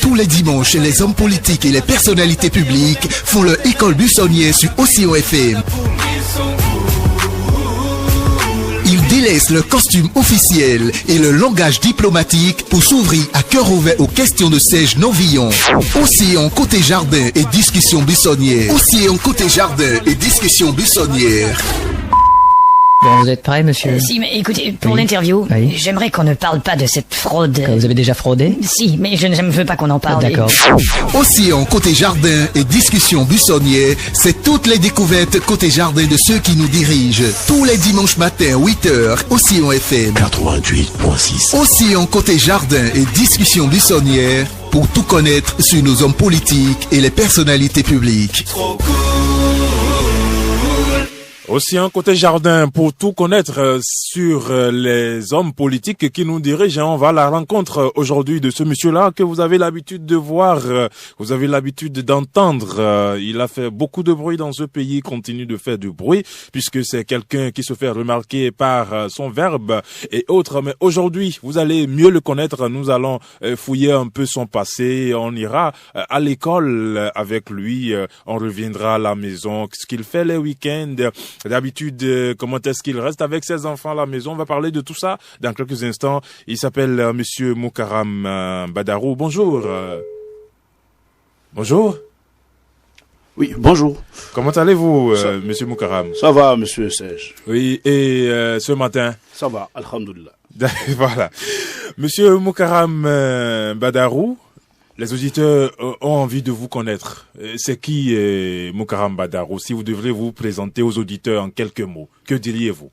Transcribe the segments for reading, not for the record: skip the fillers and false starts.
Tous les dimanches, les hommes politiques et les personnalités publiques font leur école buissonnière sur Océan FM. Ils délaissent le costume officiel et le langage diplomatique pour s'ouvrir à cœur ouvert aux questions de Serge Novillon. Océan côté jardin et discussion buissonnière. Océan côté jardin et discussion buissonnière. Bon, vous êtes prêt, monsieur? Si, mais écoutez, pour l'interview, j'aimerais qu'on ne parle pas de cette fraude. Vous avez déjà fraudé? Si, mais je ne veux pas qu'on en parle. D'accord. Océan côté jardin et discussion buissonnière, c'est toutes les découvertes côté jardin de ceux qui nous dirigent. Tous les dimanches matins, 8h, Océan FM. 88.6. Océan côté jardin et discussion buissonnière pour tout connaître sur nos hommes politiques et les personnalités publiques. Océan côté jardin pour tout connaître sur les hommes politiques qui nous dirigent. On va à la rencontre aujourd'hui de ce monsieur-là que vous avez l'habitude de voir, vous avez l'habitude d'entendre. Il a fait beaucoup de bruit dans ce pays, continue de faire du bruit puisque c'est quelqu'un qui se fait remarquer par son verbe et autres. Mais aujourd'hui, vous allez mieux le connaître. Nous allons fouiller un peu son passé. On ira à l'école avec lui. On reviendra à la maison. Ce qu'il fait les week-ends. D'habitude, comment est-ce qu'il reste avec ses enfants à la maison? On va parler de tout ça dans quelques instants. Il s'appelle Monsieur Moukaram Badarou. Bonjour. Bonjour. Oui, bonjour. Comment allez-vous, Monsieur Moukaram? Ça va, Monsieur Serge? Oui, et ce matin? Ça va, alhamdoulilah. Voilà. Monsieur Moukaram Badarou, les auditeurs ont envie de vous connaître. C'est qui Moukaram Badarou? Si vous devrez vous présenter aux auditeurs en quelques mots, que diriez-vous?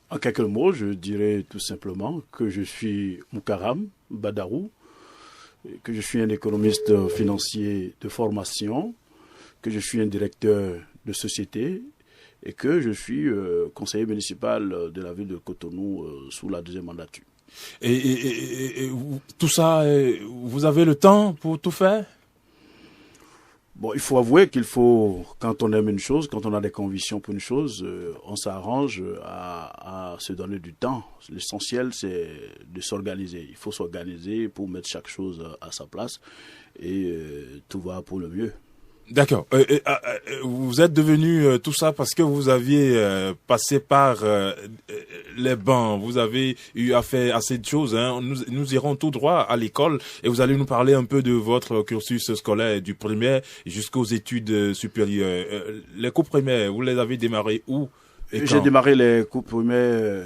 En quelques mots, je dirais tout simplement que je suis Moukaram Badarou, que je suis un économiste financier de formation, que je suis un directeur de société et que je suis conseiller municipal de la ville de Cotonou sous la deuxième mandature. Et tout ça, vous avez le temps pour tout faire? Bon, il faut avouer quand on aime une chose, quand on a des convictions pour une chose, on s'arrange à se donner du temps. L'essentiel, c'est de s'organiser. Il faut s'organiser pour mettre chaque chose à sa place et tout va pour le mieux. D'accord. Vous êtes devenu tout ça parce que vous aviez passé par les bancs. Vous avez eu à faire assez de choses. Hein. Nous irons tout droit à l'école et vous allez nous parler un peu de votre cursus scolaire du primaire jusqu'aux études supérieures. Les cours primaires, vous les avez démarrés où et quand? J'ai démarré les cours primaires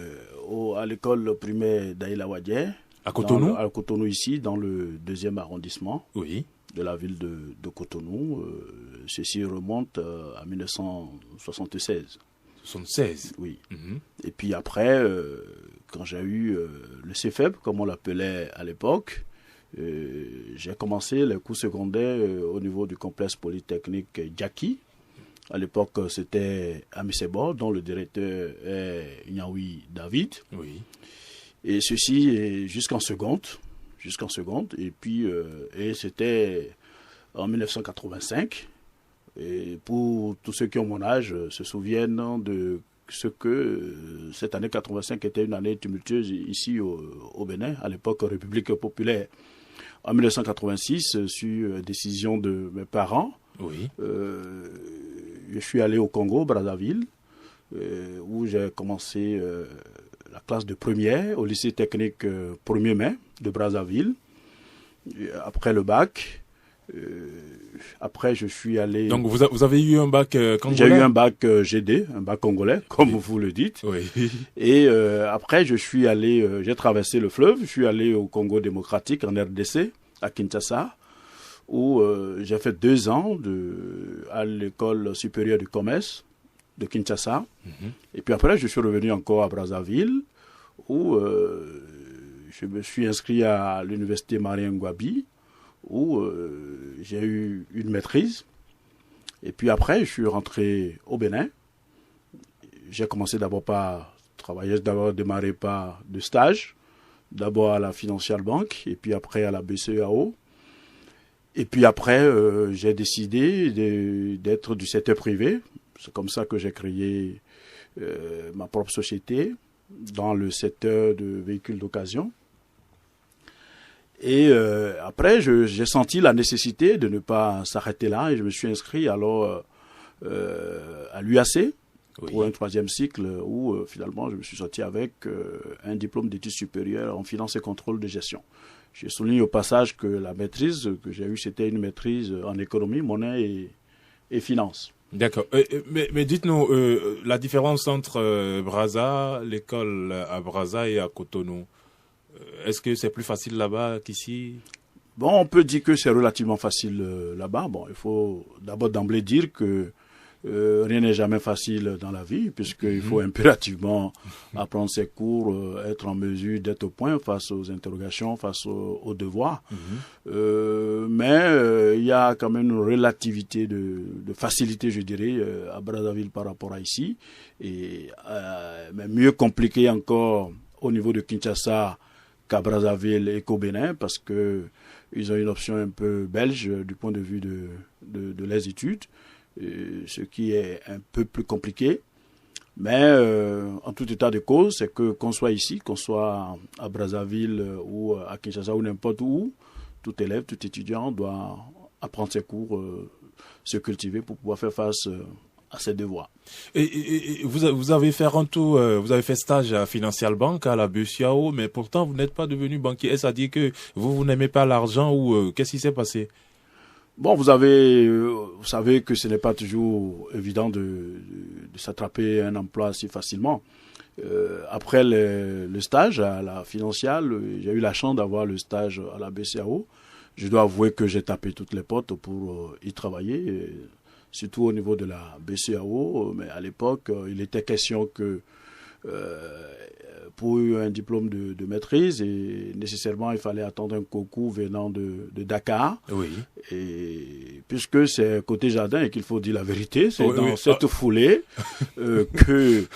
à l'école primaire d'Aïla Wadier. À Cotonou? À Cotonou ici, dans le 2e arrondissement. Oui. De la ville de Cotonou. Ceci remonte à 1976. 76? Oui. Et puis après, quand j'ai eu le CFEB, comme on l'appelait à l'époque, j'ai commencé les cours secondaires au niveau du complexe polytechnique Djaki. À l'époque, c'était Amisebo, dont le directeur est Niaoui David. Oui. Et ceci jusqu'en seconde. Et puis c'était en 1985. Et pour tous ceux qui ont mon âge se souviennent de ce que cette année 85 était une année tumultueuse ici au Bénin, à l'époque République populaire. En 1986, sur décision de mes parents, oui. Je suis allé au Congo, Brazzaville, où j'ai commencé la classe de première au lycée technique 1er mai de Brazzaville. Après le bac, après je suis allé... Donc vous avez eu un bac congolais? J'ai eu un bac GD, un bac congolais, comme vous le dites. Oui. Et après je suis allé, j'ai traversé le fleuve, je suis allé au Congo démocratique, en RDC, à Kinshasa, où j'ai fait 2 ans à l'école supérieure du commerce de Kinshasa. Et puis après, je suis revenu encore à Brazzaville, où je me suis inscrit à l'université Marien Ngouabi, où j'ai eu une maîtrise. Et puis après, je suis rentré au Bénin. J'ai commencé d'abord par travailler, démarré par de stage, d'abord à la Financial Bank, et puis après à la BCEAO. Et puis après, j'ai décidé d'être du secteur privé. C'est comme ça que j'ai créé ma propre société dans le secteur de véhicules d'occasion. Et après, j'ai senti la nécessité de ne pas s'arrêter là et je me suis inscrit alors à l'UAC pour un 3e cycle où finalement je me suis sorti avec un diplôme d'études supérieures en finance et contrôle de gestion. Je souligne au passage que la maîtrise que j'ai eue, c'était une maîtrise en économie, monnaie et finance. D'accord. Mais dites-nous, la différence entre Brazza, l'école à Brazza et à Cotonou, est-ce que c'est plus facile là-bas qu'ici? Bon, on peut dire que c'est relativement facile là-bas. Bon, il faut d'abord d'emblée dire que rien n'est jamais facile dans la vie, puisqu'il faut impérativement apprendre ses cours, être en mesure d'être au point face aux interrogations, face aux devoirs. Mais il y a quand même une relativité de facilité, je dirais, à Brazzaville par rapport à ici. Et mais mieux compliqué encore au niveau de Kinshasa qu'à Brazzaville et qu'au Bénin, parce que ils ont une option un peu belge du point de vue de les études. Ce qui est un peu plus compliqué. Mais en tout état de cause, c'est que qu'on soit ici, qu'on soit à Brazzaville ou à Kinshasa ou n'importe où, tout élève, tout étudiant doit apprendre ses cours, se cultiver pour pouvoir faire face à ses devoirs. Et vous avez fait en tout, vous avez fait stage à Financial Bank, à la BCEAO, mais pourtant vous n'êtes pas devenu banquier. Est-ce à dire que vous n'aimez pas l'argent ou qu'est-ce qui s'est passé? Bon, vous savez que ce n'est pas toujours évident de s'attraper un emploi si facilement. Après le stage à la Financial, j'ai eu la chance d'avoir le stage à la BCEAO. Je dois avouer que j'ai tapé toutes les portes pour y travailler, surtout au niveau de la BCEAO. Mais à l'époque, il était question que pour un diplôme de maîtrise, et nécessairement il fallait attendre un concours venant de Dakar. Oui. Et puisque c'est côté jardin et qu'il faut dire la vérité, c'est dans cette foulée que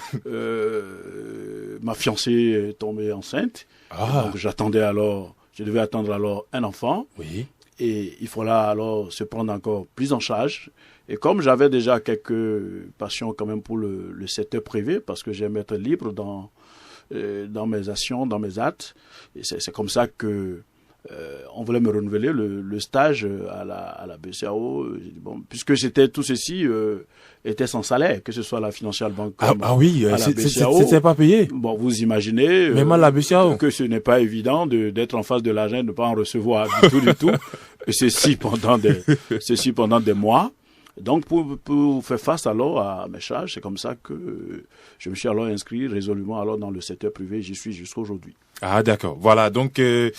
ma fiancée est tombée enceinte. Donc je devais attendre alors un enfant. Oui. Et il fallait alors se prendre encore plus en charge. Et comme j'avais déjà quelques passions quand même pour le secteur privé, parce que j'aime être libre dans mes actions, dans mes actes, et c'est comme ça que on voulait me renouveler le stage à la BCEAO. Bon, puisque c'était tout ceci était sans salaire, que ce soit la Financial Bank comme oui, c'était pas payé. Bon, vous imaginez même à la BCEAO que ce n'est pas évident d'être en face de l'argent et de ne pas en recevoir du tout. Et ceci pendant des mois. Donc, pour faire face alors à mes charges, c'est comme ça que je me suis alors inscrit résolument alors dans le secteur privé. J'y suis jusqu'à aujourd'hui. Ah, d'accord. Voilà. Donc, ça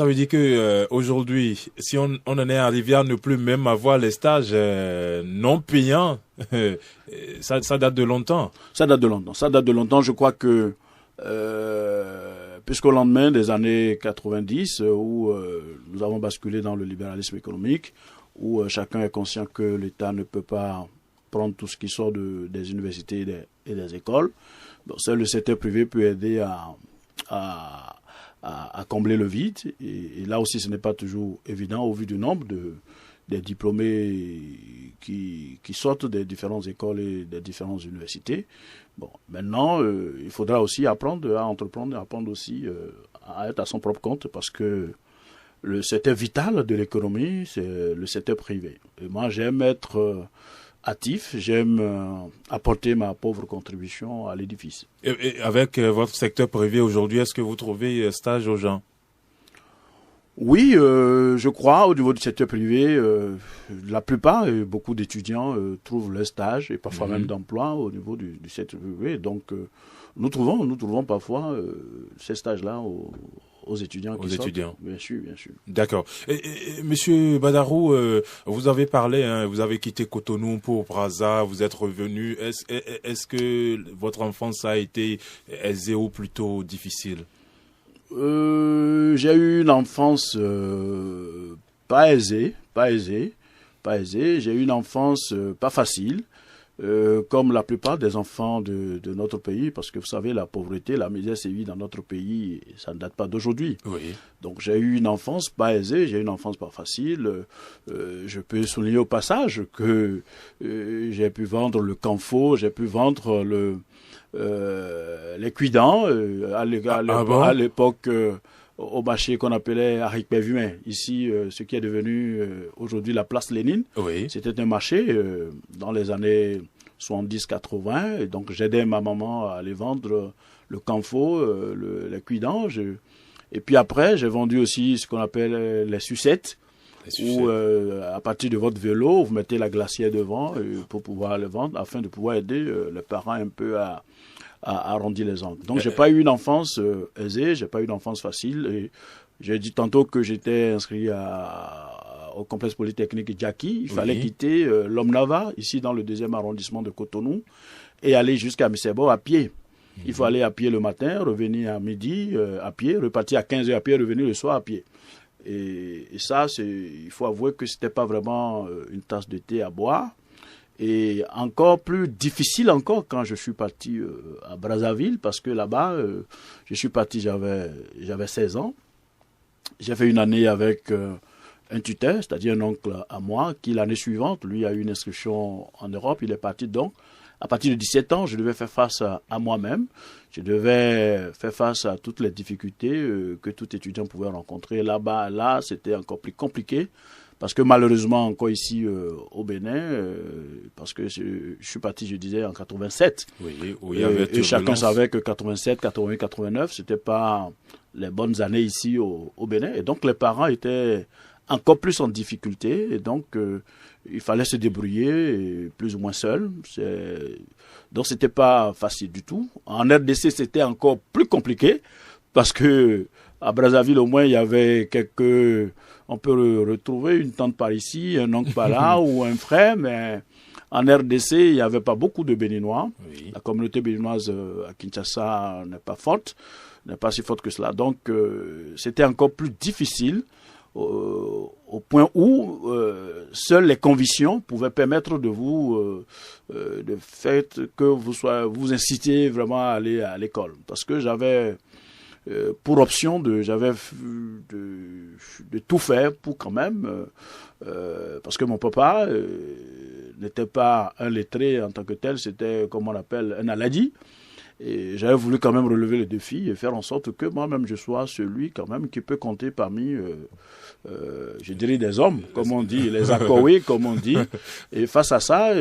veut dire que aujourd'hui, si on en est arrivé à ne plus même avoir les stages non payants, ça date de longtemps. Ça date de longtemps. Je crois que puisqu'au lendemain des années 90, où nous avons basculé dans le libéralisme économique, où chacun est conscient que l'État ne peut pas prendre tout ce qui sort des universités et des écoles. Donc, seul le secteur privé peut aider à combler le vide. Et là aussi, ce n'est pas toujours évident au vu du nombre des diplômés qui sortent des différentes écoles et des différentes universités. Bon, maintenant, il faudra aussi apprendre à entreprendre, apprendre aussi à être à son propre compte, parce que le secteur vital de l'économie, c'est le secteur privé. Et moi, j'aime être actif, j'aime apporter ma pauvre contribution à l'édifice. Et avec votre secteur privé aujourd'hui, est-ce que vous trouvez stage aux gens? Oui, je crois, au niveau du secteur privé, la plupart, beaucoup d'étudiants trouvent leur stage et parfois même d'emploi au niveau du secteur privé. Donc, nous trouvons parfois ces stages-là aux étudiants qui sortent. Bien sûr. D'accord. Et Monsieur Badarou, vous avez parlé, vous avez quitté Cotonou pour Brazza, vous êtes revenu. Est-ce que votre enfance a été aisée ou plutôt difficile? J'ai eu une enfance pas aisée. J'ai eu une enfance pas facile. Comme la plupart des enfants de notre pays, parce que vous savez, la pauvreté, la misère sévit dans notre pays, et ça ne date pas d'aujourd'hui. Oui. Donc j'ai eu une enfance pas aisée, j'ai eu une enfance pas facile. Je peux souligner au passage que j'ai pu vendre le camphor, j'ai pu vendre les cuidants à l'époque au marché qu'on appelait Arik Bévumin, ici, ce qui est devenu aujourd'hui la place Lénine. Oui. C'était un marché dans les années 70-80, et donc j'aidais ma maman à aller vendre le camphor, les cuits d'ange. Et puis après, j'ai vendu aussi ce qu'on appelle les sucettes, où à partir de votre vélo, vous mettez la glacière devant pour pouvoir le vendre, afin de pouvoir aider les parents un peu à arrondir les angles. Donc j'ai pas eu une enfance aisée, j'ai pas eu d'enfance facile. Et j'ai dit tantôt que j'étais inscrit au complexe polytechnique Djaki. Il fallait quitter l'Omnava, ici dans le 2e arrondissement de Cotonou, et aller jusqu'à Missebo à pied. Il faut aller à pied le matin, revenir à midi à pied, repartir à 15h à pied, revenir le soir à pied. Et ça, il faut avouer que c'était pas vraiment une tasse de thé à boire. Et encore plus difficile encore quand je suis parti à Brazzaville, parce que là-bas, je suis parti, j'avais 16 ans. J'ai fait une année avec un tuteur, c'est-à-dire un oncle à moi, qui l'année suivante, lui a eu une inscription en Europe, il est parti donc. À partir de 17 ans, je devais faire face à moi-même. Je devais faire face à toutes les difficultés que tout étudiant pouvait rencontrer. Là-bas, c'était encore plus compliqué. Parce que malheureusement, encore ici au Bénin, parce que je suis parti, je disais, en 87. Oui, où il y avait et chacun savait que 87, 88, 89, c'était pas les bonnes années ici au Bénin. Et donc, les parents étaient encore plus en difficulté. Et donc, il fallait se débrouiller plus ou moins seul. Donc, c'était pas facile du tout. En RDC, c'était encore plus compliqué. Parce que à Brazzaville, au moins, il y avait quelques... On peut retrouver une tante par ici, un oncle par là, ou un frère, mais en RDC, il n'y avait pas beaucoup de Béninois. Oui. La communauté béninoise à Kinshasa n'est pas forte, n'est pas si forte que cela. Donc, c'était encore plus difficile au point où seules les convictions pouvaient permettre de vous, de fait que vous incitez vraiment à aller à l'école. Parce que j'avais... pour option j'avais de tout faire pour quand même, parce que mon papa n'était pas un lettré en tant que tel, c'était comme on appelle un aladi. Et j'avais voulu quand même relever le défi et faire en sorte que moi-même je sois celui quand même qui peut compter parmi, je dirais des hommes, comme on dit, les Akowé, comme on dit. Et face à ça,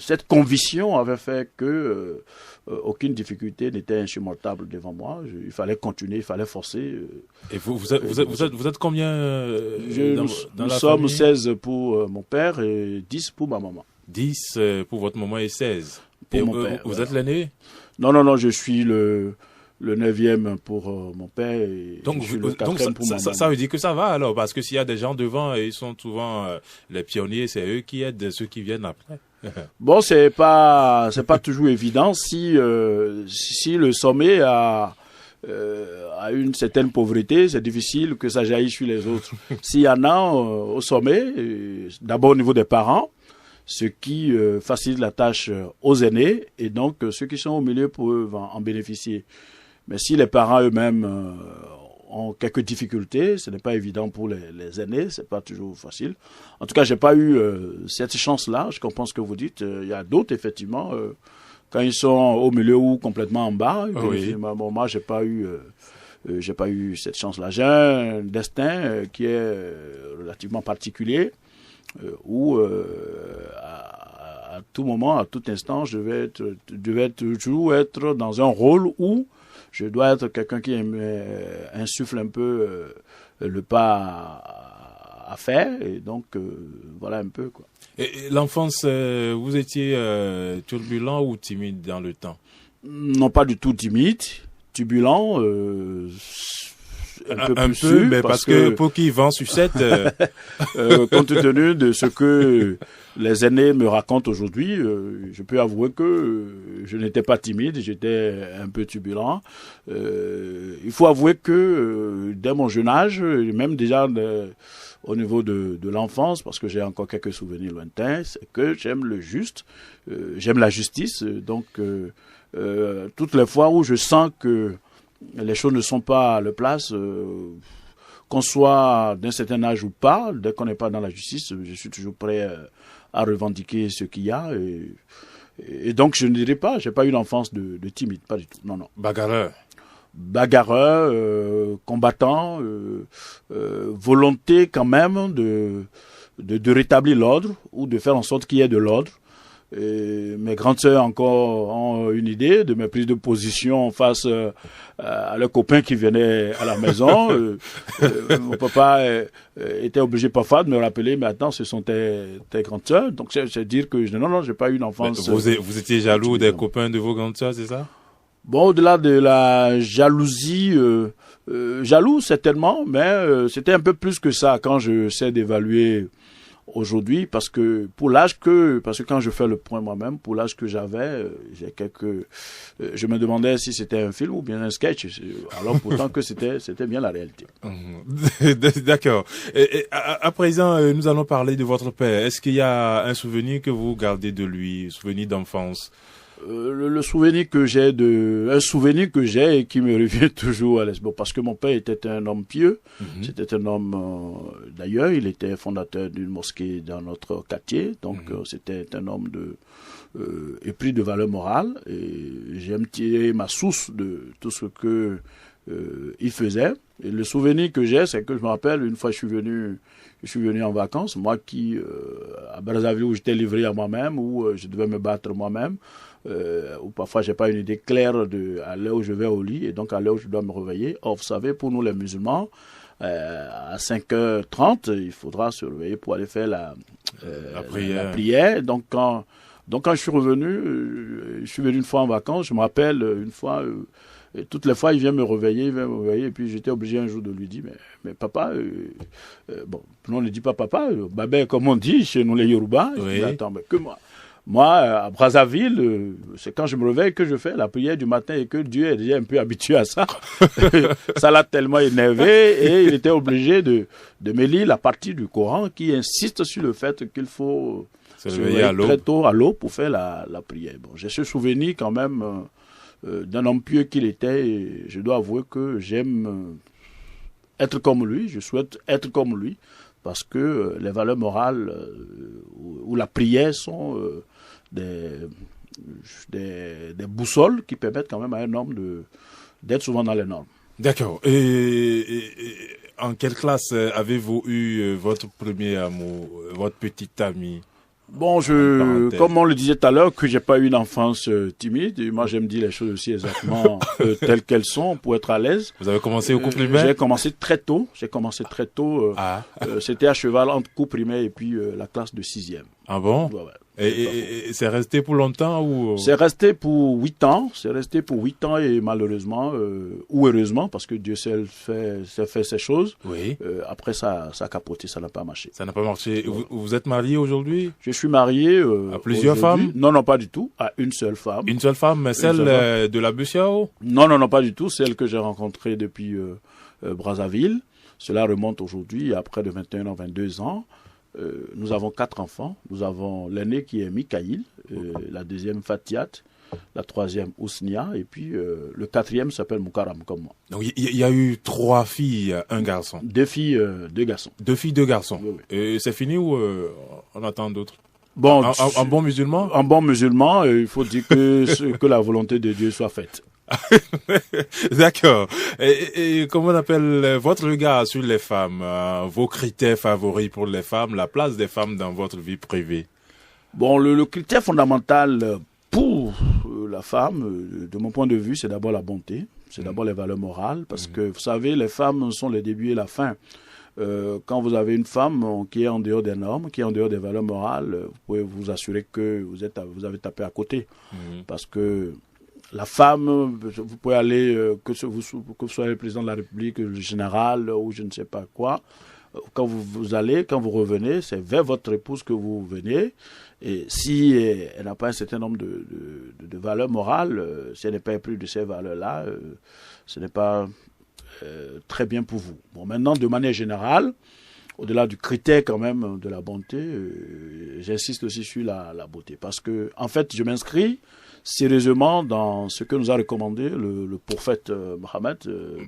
cette conviction avait fait que aucune difficulté n'était insurmontable devant moi. Il fallait continuer, il fallait forcer. Et vous êtes combien dans nous la sommes famille? 16 pour mon père et 10 pour ma maman. 10 pour votre maman et 16 pour et mon père. Vous êtes l'aîné? Non, je suis le 9e pour mon père et donc, je suis le 4e pour ma maman. Ça veut dire que ça va alors, parce que s'il y a des gens devant et ils sont souvent les pionniers, c'est eux qui aident ceux qui viennent après. Bon, c'est pas toujours évident si le sommet a une certaine pauvreté, c'est difficile que ça jaillisse sur les autres. S'il y en a au sommet, d'abord au niveau des parents, ce qui facilite la tâche aux aînés, et donc ceux qui sont au milieu peuvent en bénéficier. Mais si les parents eux-mêmes ont quelques difficultés, ce n'est pas évident pour les aînés, c'est pas toujours facile. En tout cas, j'ai pas eu cette chance-là. Je comprends ce que vous dites. Il y a d'autres, effectivement, quand ils sont au milieu ou complètement en bas. Oui. Moi, j'ai pas eu cette chance-là. J'ai un destin qui est relativement particulier, où à tout moment, à tout instant, je devais toujours être dans un rôle où je dois être quelqu'un qui insuffle un peu le pas à faire, et donc voilà un peu, quoi. Et l'enfance, vous étiez turbulent ou timide dans le temps? Non, pas du tout timide, turbulent, un peu plus, mais parce que pour qui vend sucette compte tenu de ce que les aînés me racontent aujourd'hui, je peux avouer que je n'étais pas timide, j'étais un peu turbulent. Il faut avouer que dès mon jeune âge, même déjà au niveau de l'enfance, parce que j'ai encore quelques souvenirs lointains, c'est que j'aime le juste, j'aime la justice. Donc, toutes les fois où je sens que les choses ne sont pas à leur place, qu'on soit d'un certain âge ou pas, dès qu'on n'est pas dans la justice, je suis toujours prêt à revendiquer ce qu'il y a. Et donc, je ne dirais pas, j'ai pas eu une enfance de timide, pas du tout. Non. Bagarreur? bagarreur, combattant, volonté quand même de rétablir l'ordre ou de faire en sorte qu'il y ait de l'ordre. Et mes grandes sœurs encore ont une idée de mes prises de position face à leurs copains qui venaient à la maison. Mon papa était obligé parfois de me rappeler, mais attends, ce sont tes grandes sœurs. Donc c'est dire que non, j'ai pas eu une enfance. Vous étiez jaloux des copains de vos grandes sœurs, c'est ça? Bon, au-delà de la jalousie, jaloux certainement, mais c'était un peu plus que ça quand je sais d'évaluer aujourd'hui, parce que quand je fais le point moi-même, pour l'âge que j'avais, je me demandais si c'était un film ou bien un sketch, alors pourtant que c'était bien la réalité. D'accord. Et à présent, nous allons parler de votre père. Est-ce qu'il y a un souvenir que vous gardez de lui, un souvenir d'enfance? Le souvenir que j'ai et qui me revient toujours à l'esprit, parce que mon père était un homme pieux. C'était un homme, d'ailleurs, il était fondateur d'une mosquée dans notre quartier, donc c'était un homme épris de valeurs morales, et j'aime tirer ma source de tout ce que il faisait. Et le souvenir que j'ai, c'est que je me rappelle, une fois je suis venu en vacances, moi qui, à Brazzaville, où j'étais livré à moi-même, où je devais me battre moi-même, ou parfois j'ai pas une idée claire à l'heure où je vais au lit, et donc à l'heure où je dois me réveiller. Or, vous savez, pour nous les musulmans, à 5h30, il faudra se réveiller pour aller faire la prière. Donc quand je suis revenu, une fois en vacances, je me rappelle une fois, toutes les fois il vient me réveiller, et puis j'étais obligé un jour de lui dire, mais papa, bon, on ne dit pas papa, babé comme on dit chez nous les Yoruba. Oui. Je dis, attends, mais que moi, à Brazzaville, c'est quand je me réveille que je fais la prière du matin et que Dieu est déjà un peu habitué à ça. Ça l'a tellement énervé et il était obligé de me lire la partie du Coran qui insiste sur le fait qu'il faut se réveiller très tôt à l'aube pour faire la prière. Bon, j'ai ce souvenir quand même d'un homme pieux qu'il était, et je dois avouer que j'aime être comme lui, je souhaite être comme lui, parce que les valeurs morales ou la prière sont des boussoles qui permettent quand même à un homme d'être souvent dans les normes. D'accord. Et en quelle classe avez-vous eu votre premier amour, votre petite amie? Bon, comme on le disait tout à l'heure, que j'ai pas eu une enfance timide. Et moi, j'aime dire les choses aussi exactement telles qu'elles sont pour être à l'aise. Vous avez commencé au cours primaire? J'ai commencé très tôt. C'était à cheval entre cours primaire et puis la classe de 6e. Ah bon? Ouais. Et c'est resté pour longtemps ou? C'est resté pour 8 ans. Et malheureusement, ou heureusement, parce que Dieu sait fait ses choses. Oui. Après ça a capoté, ça n'a pas marché. Ça n'a pas marché. Vous êtes marié aujourd'hui? Je suis marié. À plusieurs femmes? Non, pas du tout. À une seule femme. Une seule femme, mais celle de la Bussiao? Non, pas du tout. Celle que j'ai rencontrée depuis Brazzaville. Cela remonte aujourd'hui à près de 21 ans, 22 ans. Nous avons 4 enfants. Nous avons l'aîné qui est Mikaïl, la deuxième Fatiat, la troisième Ousnia, et puis le 4e s'appelle Moukaram, comme moi. Donc il y a eu 3 filles, 1 garçon. 2 filles, 2 garçons. 2 filles, 2 garçons. Oui. Et c'est fini ou on attend d'autres? Bon, en bon musulman? En bon musulman, il faut dire que la volonté de Dieu soit faite. D'accord. Et comment on appelle votre regard sur les femmes, vos critères favoris pour les femmes, la place des femmes dans votre vie privée? Bon, le critère fondamental pour la femme, de mon point de vue, c'est d'abord la bonté, c'est d'abord les valeurs morales, parce que vous savez, les femmes sont le début et la fin. Quand vous avez une femme qui est en dehors des normes, qui est en dehors des valeurs morales, vous pouvez vous assurer que vous avez tapé à côté, parce que la femme, vous pouvez aller, que vous soyez le président de la République, le général ou je ne sais pas quoi, quand vous allez, quand vous revenez, c'est vers votre épouse que vous venez. Et si elle n'a pas un certain nombre de valeurs morales, si elle n'est pas éprise de ces valeurs-là, ce n'est pas très bien pour vous. Bon, maintenant, de manière générale, au-delà du critère quand même de la bonté, j'insiste aussi sur la beauté. Parce que, en fait, je m'inscris sérieusement dans ce que nous a recommandé le prophète Mohammed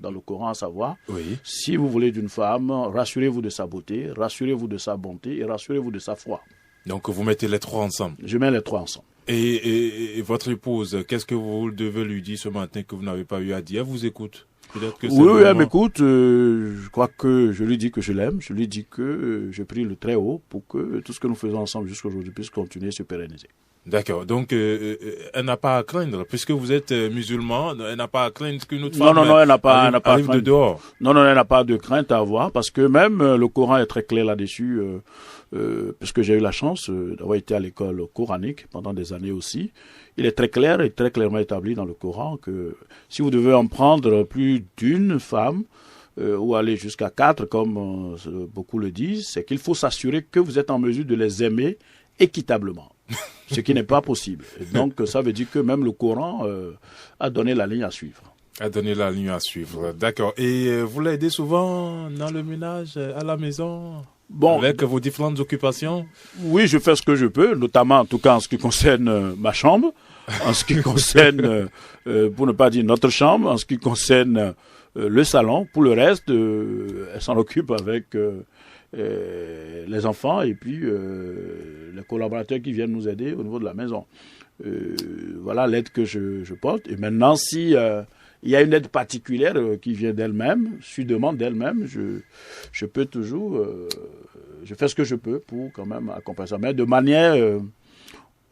dans le Coran, à savoir, si vous voulez d'une femme, rassurez-vous de sa beauté, rassurez-vous de sa bonté et rassurez-vous de sa foi. Donc vous mettez les 3 ensemble? Je mets les 3 ensemble. Et votre épouse, qu'est-ce que vous devez lui dire ce matin que vous n'avez pas eu à dire? Elle vous écoute? Peut-être que oui, elle m'écoute. Je crois que je lui dis que je l'aime. Je lui dis que je prie le très haut pour que tout ce que nous faisons ensemble jusqu'à aujourd'hui puisse continuer à se pérenniser. D'accord. Donc, elle n'a pas à craindre, puisque vous êtes musulman, elle n'a pas à craindre qu'une autre femme elle n'a pas arrive de dehors. Non, elle n'a pas de crainte à avoir, parce que même le Coran est très clair là-dessus, puisque j'ai eu la chance d'avoir été à l'école coranique pendant des années aussi. Il est très clair et très clairement établi dans le Coran que si vous devez en prendre plus d'une femme, ou aller jusqu'à 4, comme beaucoup le disent, c'est qu'il faut s'assurer que vous êtes en mesure de les aimer équitablement. Ce qui n'est pas possible. Et donc, ça veut dire que même le Coran a donné la ligne à suivre. A donné la ligne à suivre, d'accord. Et vous l'aidez souvent dans le ménage, à la maison, avec vos différentes occupations? Oui, je fais ce que je peux, notamment en tout cas en ce qui concerne ma chambre, en ce qui concerne, pour ne pas dire notre chambre, en ce qui concerne le salon. Pour le reste, elle s'en occupe avec les enfants et puis les collaborateurs qui viennent nous aider au niveau de la maison. Voilà l'aide que je porte. Et maintenant, si il y a une aide particulière qui vient d'elle-même, sur demande d'elle-même, je peux toujours, je fais ce que je peux pour quand même accompagner ça. Mais de manière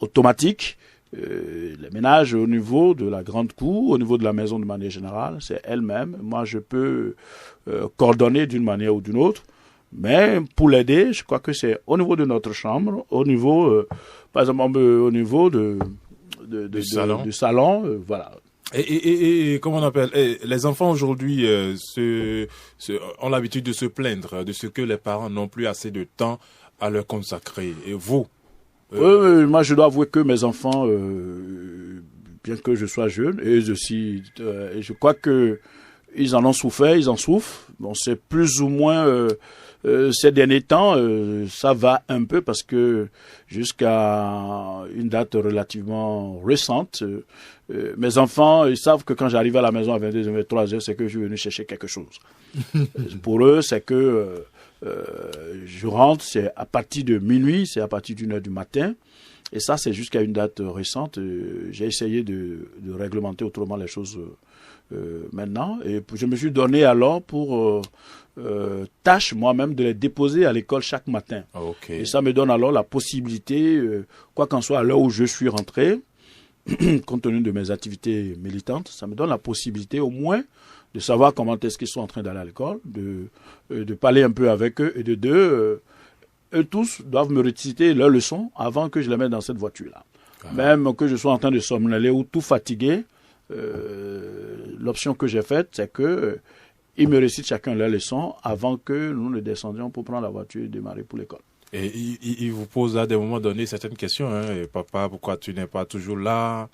automatique, les ménages au niveau de la grande cour, au niveau de la maison de manière générale, c'est elle-même. Moi, je peux coordonner d'une manière ou d'une autre. Mais pour l'aider, je crois que c'est au niveau de notre chambre, au niveau, par exemple, au niveau du salon, voilà. Et comment on appelle, les enfants aujourd'hui ont l'habitude de se plaindre de ce que les parents n'ont plus assez de temps à leur consacrer. Et vous? Moi, je dois avouer que mes enfants, bien que je sois jeune, et je crois que ils en ont souffert, ils en souffrent. Bon, c'est plus ou moins ces derniers temps, ça va un peu parce que jusqu'à une date relativement récente, mes enfants, ils savent que quand j'arrive à la maison à 22h, 23h, c'est que je suis venu chercher quelque chose. Pour eux, c'est que je rentre, c'est à partir de minuit, c'est à partir d'1h du matin. Et ça, c'est jusqu'à une date récente. J'ai essayé de réglementer autrement les choses maintenant. Et je me suis donné alors pour tâche moi-même de les déposer à l'école chaque matin. Okay. Et ça me donne alors la possibilité, quoi qu'en soit à l'heure où je suis rentré, compte tenu de mes activités militantes, ça me donne la possibilité au moins de savoir comment est-ce qu'ils sont en train d'aller à l'école, de parler un peu avec eux et de deux, eux tous doivent me réciter leurs leçons avant que je les mette dans cette voiture-là. Même que je sois en train de somnoler ou tout fatigué, l'option que j'ai faite, c'est que ils me récitent chacun leurs leçons avant que nous ne descendions pour prendre la voiture et démarrer pour l'école. Et il vous pose à des moments donnés certaines questions, hein. Et papa, pourquoi tu n'es pas toujours là?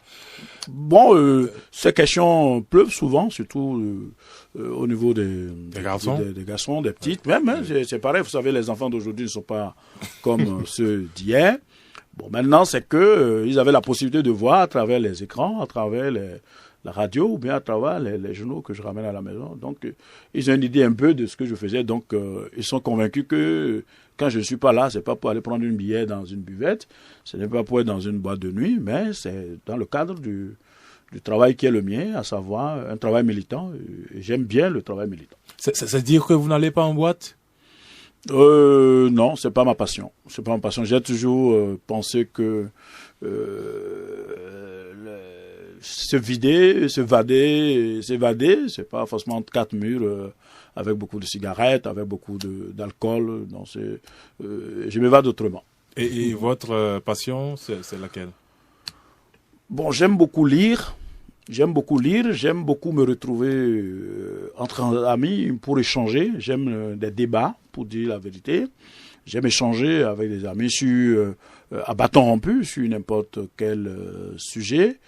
Bon, ces questions pleuvent souvent, surtout au niveau des garçons, des petites. Même, hein, c'est pareil, vous savez, les enfants d'aujourd'hui ne sont pas comme ceux d'hier. Bon, maintenant, c'est que ils avaient la possibilité de voir à travers les écrans, à travers la radio ou bien à travers les journaux que je ramène à la maison. Donc, ils ont une idée un peu de ce que je faisais. Donc, ils sont convaincus que quand je ne suis pas là, c'est pas pour aller prendre une bière dans une buvette, ce n'est pas pour être dans une boîte de nuit, mais c'est dans le cadre du travail qui est le mien, à savoir un travail militant. Et j'aime bien le travail militant. C'est-à-dire que vous n'allez pas en boîte? Non, c'est pas ma passion. C'est pas ma passion. J'ai toujours pensé que se vider, s'évader, c'est pas forcément entre quatre murs avec beaucoup de cigarettes, avec beaucoup d'alcool. Non, je m'évade autrement. Et votre passion, c'est laquelle? Bon, j'aime beaucoup lire. J'aime beaucoup me retrouver entre amis pour échanger. J'aime des débats, pour dire la vérité. J'aime échanger avec des amis à bâton rompu sur n'importe quel sujet.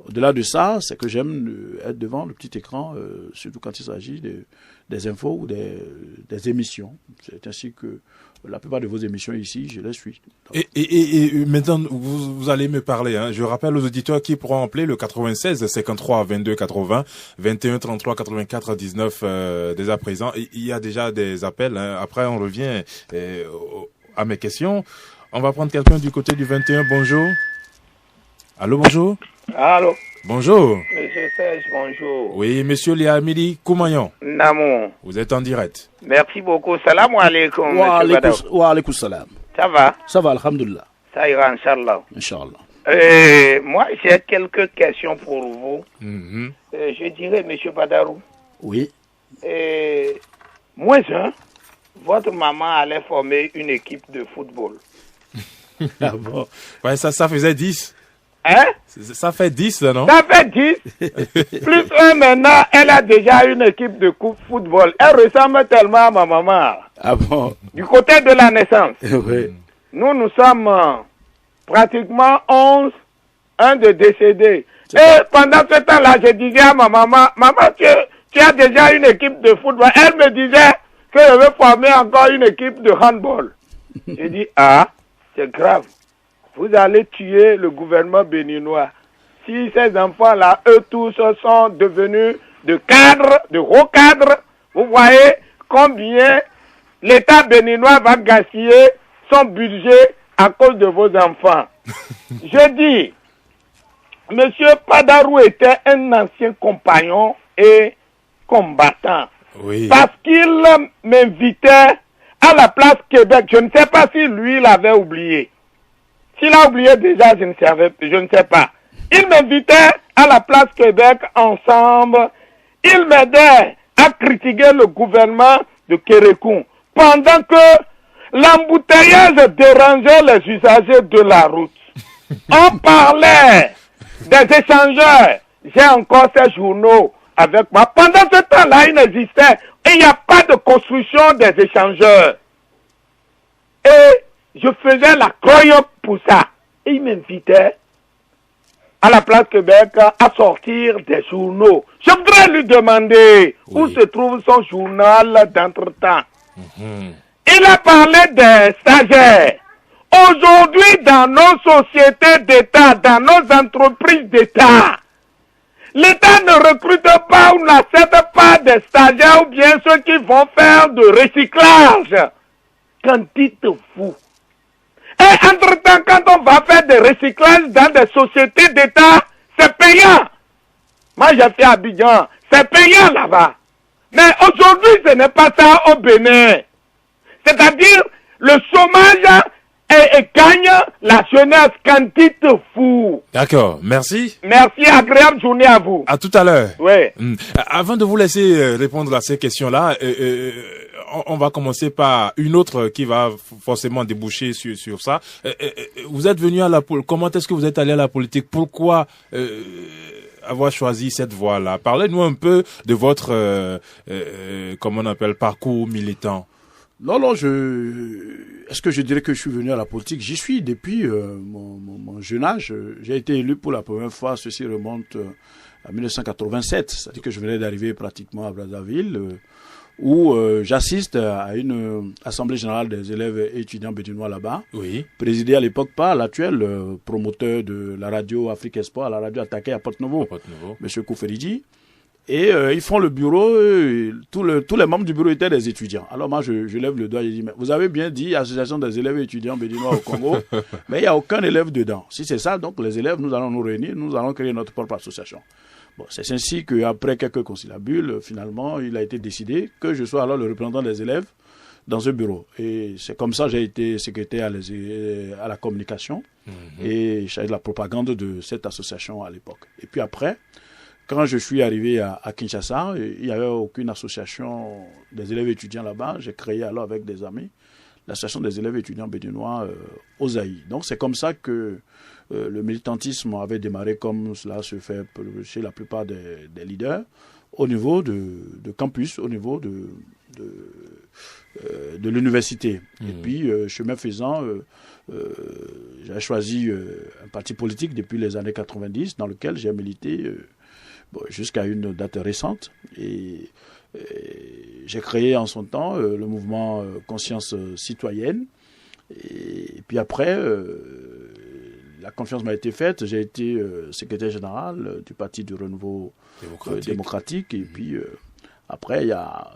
Au-delà de ça, c'est que j'aime être devant le petit écran, surtout quand il s'agit des infos ou des émissions. C'est ainsi que la plupart de vos émissions ici, je les suis. Et maintenant, vous allez me parler. Hein. Je rappelle aux auditeurs qui pourront appeler le 96 53 22 80 21 33 84 19 dès à présent. Il y a déjà des appels. Hein. Après, on revient à mes questions. On va prendre quelqu'un du côté du 21. Bonjour. Allô, bonjour. Allô. Bonjour. Monsieur Serge, bonjour. Oui, monsieur Liamidi Koumayon. Namo. Vous êtes en direct. Merci beaucoup. Salam alaikum. Wa alaikum salam. Ça va? Ça va, alhamdulillah. Ça ira, Inch'Allah. Inch'Allah. Moi, j'ai quelques questions pour vous. Je dirais, monsieur Badarou. Oui. Moi, votre maman allait former une équipe de football. Ah bon? Ouais, ça faisait 10. Hein? Ça fait 10, là, non? Ça fait 10. Plus un maintenant, elle a déjà une équipe de football. Elle ressemble tellement à ma maman. Ah bon? Du côté de la naissance. Oui. Nous sommes pratiquement 11, un de décédé. Et pendant ce temps-là, je disais à ma maman, tu as déjà une équipe de football. Elle me disait que je veux former encore une équipe de handball. J'ai dit, c'est grave. Vous allez tuer le gouvernement béninois. Si ces enfants-là, eux tous sont devenus de cadres, de hauts cadres, vous voyez combien l'État béninois va gaspiller son budget à cause de vos enfants. Je dis, Monsieur Padarou était un ancien compagnon et combattant. Oui. Parce qu'il m'invitait à la place Québec. Je ne sais pas si lui l'avait oublié. S'il a oublié déjà, je ne sais pas. Il m'invitait à la place Québec ensemble. Il m'aidait à critiquer le gouvernement de Kérékoum. Pendant que l'embouteillage dérangeait les usagers de la route. On parlait des échangeurs. J'ai encore ces journaux avec moi. Pendant ce temps-là, il n'existait. Et il n'y a pas de construction des échangeurs. Et je faisais la croyance pour ça. Et il m'invitait à la place Québec à sortir des journaux. Je voudrais lui demander où se trouve son journal d'entretemps. Il a parlé des stagiaires. Aujourd'hui, dans nos sociétés d'État, dans nos entreprises d'État, l'État ne recrute pas ou n'accepte pas des stagiaires ou bien ceux qui vont faire de recyclage. Qu'en dites-vous? Et entre-temps, quand on va faire des recyclages dans des sociétés d'État, c'est payant. Moi, j'ai fait Abidjan, c'est payant là-bas. Mais aujourd'hui, ce n'est pas ça au Bénin. C'est-à-dire, le chômage gagne la jeunesse. Qu'en dites-vous? D'accord, merci. Merci, agréable journée à vous. À tout à l'heure. Oui. Avant de vous laisser répondre à ces questions-là, on va commencer par une autre qui va forcément déboucher sur ça. Vous êtes venu à la politique. Comment est-ce que vous êtes allé à la politique? Pourquoi avoir choisi cette voie-là? Parlez-nous un peu de votre, comment on appelle, parcours militant. Non, est-ce que je dirais que je suis venu à la politique? J'y suis depuis mon jeune âge. J'ai été élu pour la première fois, ceci remonte à 1987, c'est-à-dire que je venais d'arriver pratiquement à Brazzaville, où j'assiste à une assemblée générale des élèves et étudiants béninois là-bas, présidée à l'époque par l'actuel promoteur de la radio Afrique Espoir, la radio attaquée à Porte-Nouveau, M. Kouferidji. Et ils font le bureau, tous les membres du bureau étaient des étudiants. Alors moi, je lève le doigt et je dis, mais vous avez bien dit Association des élèves et étudiants béninois au Congo, mais il n'y a aucun élève dedans. Si c'est ça, donc les élèves, nous allons nous réunir, nous allons créer notre propre association. Bon, c'est ainsi qu'après quelques conciliabules, finalement, il a été décidé que je sois alors le représentant des élèves dans ce bureau. Et c'est comme ça que j'ai été secrétaire à la communication et chargé de la propagande de cette association à l'époque. Et puis après, quand je suis arrivé à Kinshasa, il n'y avait aucune association des élèves étudiants là-bas. J'ai créé alors avec des amis l'association des élèves étudiants béninois au Zaï. Donc c'est comme ça que le militantisme avait démarré, comme cela se fait chez la plupart des leaders, au niveau de campus, au niveau de l'université. Et puis, chemin faisant, j'ai choisi un parti politique depuis les années 90 dans lequel j'ai milité jusqu'à une date récente. Et j'ai créé en son temps le mouvement Conscience citoyenne. Et puis après, la confiance m'a été faite. J'ai été secrétaire général du Parti du Renouveau démocratique. Et puis après, il y a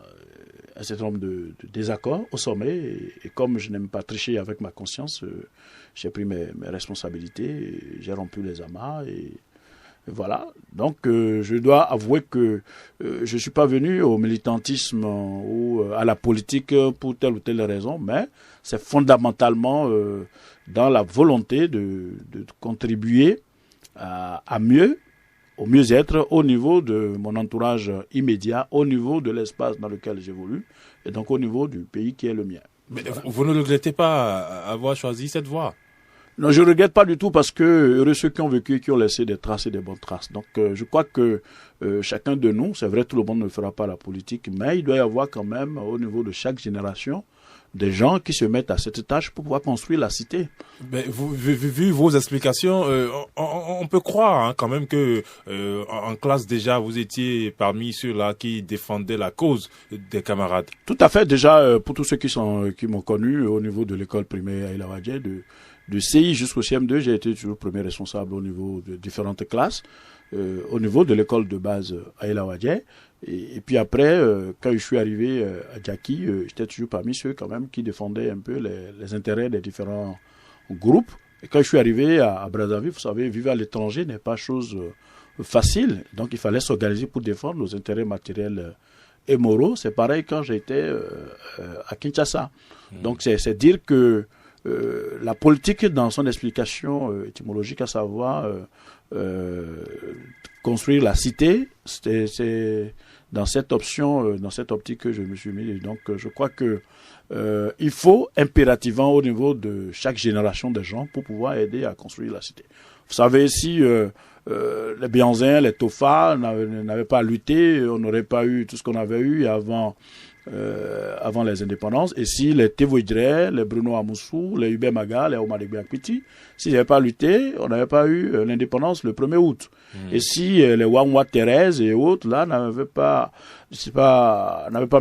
un certain nombre de désaccords au sommet. Et comme je n'aime pas tricher avec ma conscience, j'ai pris mes responsabilités, j'ai rompu les amas et voilà. Donc je dois avouer que je ne suis pas venu au militantisme ou à la politique pour telle ou telle raison, mais c'est fondamentalement dans la volonté de contribuer à mieux, au mieux-être au niveau de mon entourage immédiat, au niveau de l'espace dans lequel j'évolue et donc au niveau du pays qui est le mien. Mais vous ne regrettez pas avoir choisi cette voie? Non, je ne regrette pas du tout parce que heureux ceux qui ont vécu et qui ont laissé des traces et des bonnes traces. Donc je crois que chacun de nous, c'est vrai tout le monde ne fera pas la politique, mais il doit y avoir quand même au niveau de chaque génération des gens qui se mettent à cette tâche pour pouvoir construire la cité. Mais vu vos explications, on peut croire quand même que en classe déjà vous étiez parmi ceux-là qui défendaient la cause des camarades. Tout à fait. Déjà pour tous ceux qui m'ont connu au niveau de l'école primaire Aïla Wadjé, de CI jusqu'au CM2, j'ai été toujours premier responsable au niveau de différentes classes, au niveau de l'école de base Aïla Wadjé. Et puis après, quand je suis arrivé à Djaki, j'étais toujours parmi ceux quand même qui défendaient un peu les intérêts des différents groupes. Et quand je suis arrivé à Brazzaville, vous savez, vivre à l'étranger n'est pas chose facile. Donc il fallait s'organiser pour défendre nos intérêts matériels et moraux. C'est pareil quand j'étais à Kinshasa. Donc c'est dire que la politique, dans son explication étymologique, à savoir construire la cité, c'est dans cette option, dans cette optique que je me suis mis. Donc, je crois que il faut impérativement, au niveau de chaque génération de gens, pour pouvoir aider à construire la cité. Vous savez, si les Bianzins, les Tofa n'avaient pas lutté, on n'aurait pas eu tout ce qu'on avait eu avant les indépendances. Et si les Tevoidre, les Bruno Amoussou, les Hubert Maga, les Omadegbe Akwiti, s'ils n'avaient pas lutté, on n'avait pas eu l'indépendance le 1er août. Et si les Wangwa Thérèse et autres, là, n'avaient pas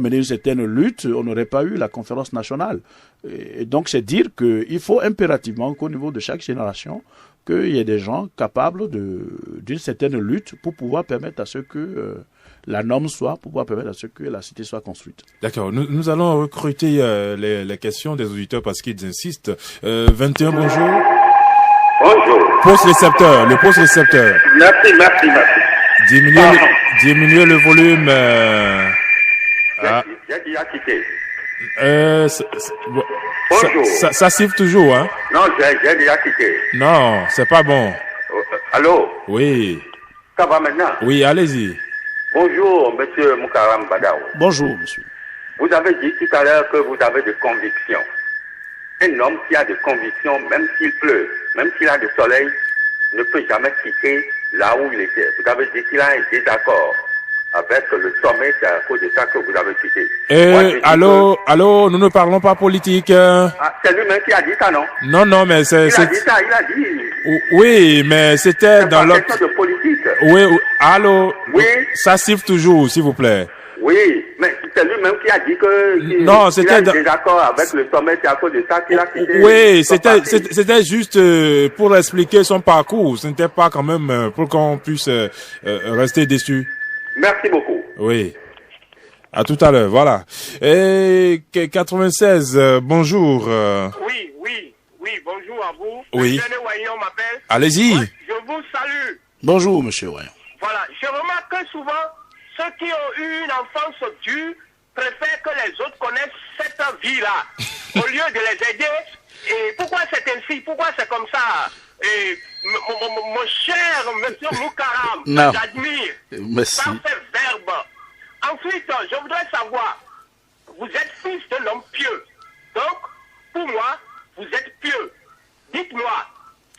mené une certaine lutte, on n'aurait pas eu la conférence nationale. Et donc, c'est dire qu'il faut impérativement qu'au niveau de chaque génération, qu'il y ait des gens capables d'une certaine lutte pour pouvoir permettre à ce que la norme soit, pour pouvoir permettre à ce que la cité soit construite. D'accord. Nous allons recruter les questions des auditeurs parce qu'ils insistent. 21, bonjour. Bonjour. Poste récepteur, le poste récepteur. Merci. Diminuez le volume. J'ai déjà quitté. Ça siffle toujours, hein? Non, j'ai déjà quitté. Non, c'est pas bon. Allô? Oui. Ça va maintenant? Oui, allez-y. Bonjour, monsieur Moukaram Badaou. Bonjour, monsieur. Vous avez dit tout à l'heure que vous avez des convictions. Un homme qui a des convictions, même s'il pleut, même s'il a du soleil, ne peut jamais quitter là où il était. Vous avez dit qu'il a un désaccord avec le sommet, c'est à cause de ça que vous avez quitté. Allô, nous ne parlons pas politique. C'est lui-même qui a dit ça, non? Non, mais c'est... Il a dit ça, il a dit... Oui, mais c'était dans l'autre... C'est pas question de politique. Oui, allô? Oui. Ça siffle toujours, s'il vous plaît. Oui, mais c'est lui-même qui a dit que... Non, c'était... Il a un désaccord avec le sommet, c'est à cause de ça qu'il a quitté... Oui, c'était juste pour expliquer son parcours. Ce n'était pas quand même pour qu'on puisse rester déçu. Merci beaucoup. Oui. À tout à l'heure, voilà. Et 96, bonjour. Oui, bonjour à vous. Oui. Monsieur Wayon m'appelle. Allez-y. Ouais, je vous salue. Bonjour, monsieur Wayon. Voilà, je remarque que souvent, ceux qui ont eu une enfance dure préfèrent que les autres connaissent cette vie-là, au lieu de les aider. Et pourquoi c'est ainsi? Pourquoi c'est comme ça? Et mon cher monsieur Moukaram, j'admire par ces verbes. Ensuite, je voudrais savoir, vous êtes fils de l'homme pieux. Donc, pour moi, vous êtes pieux. Dites-moi,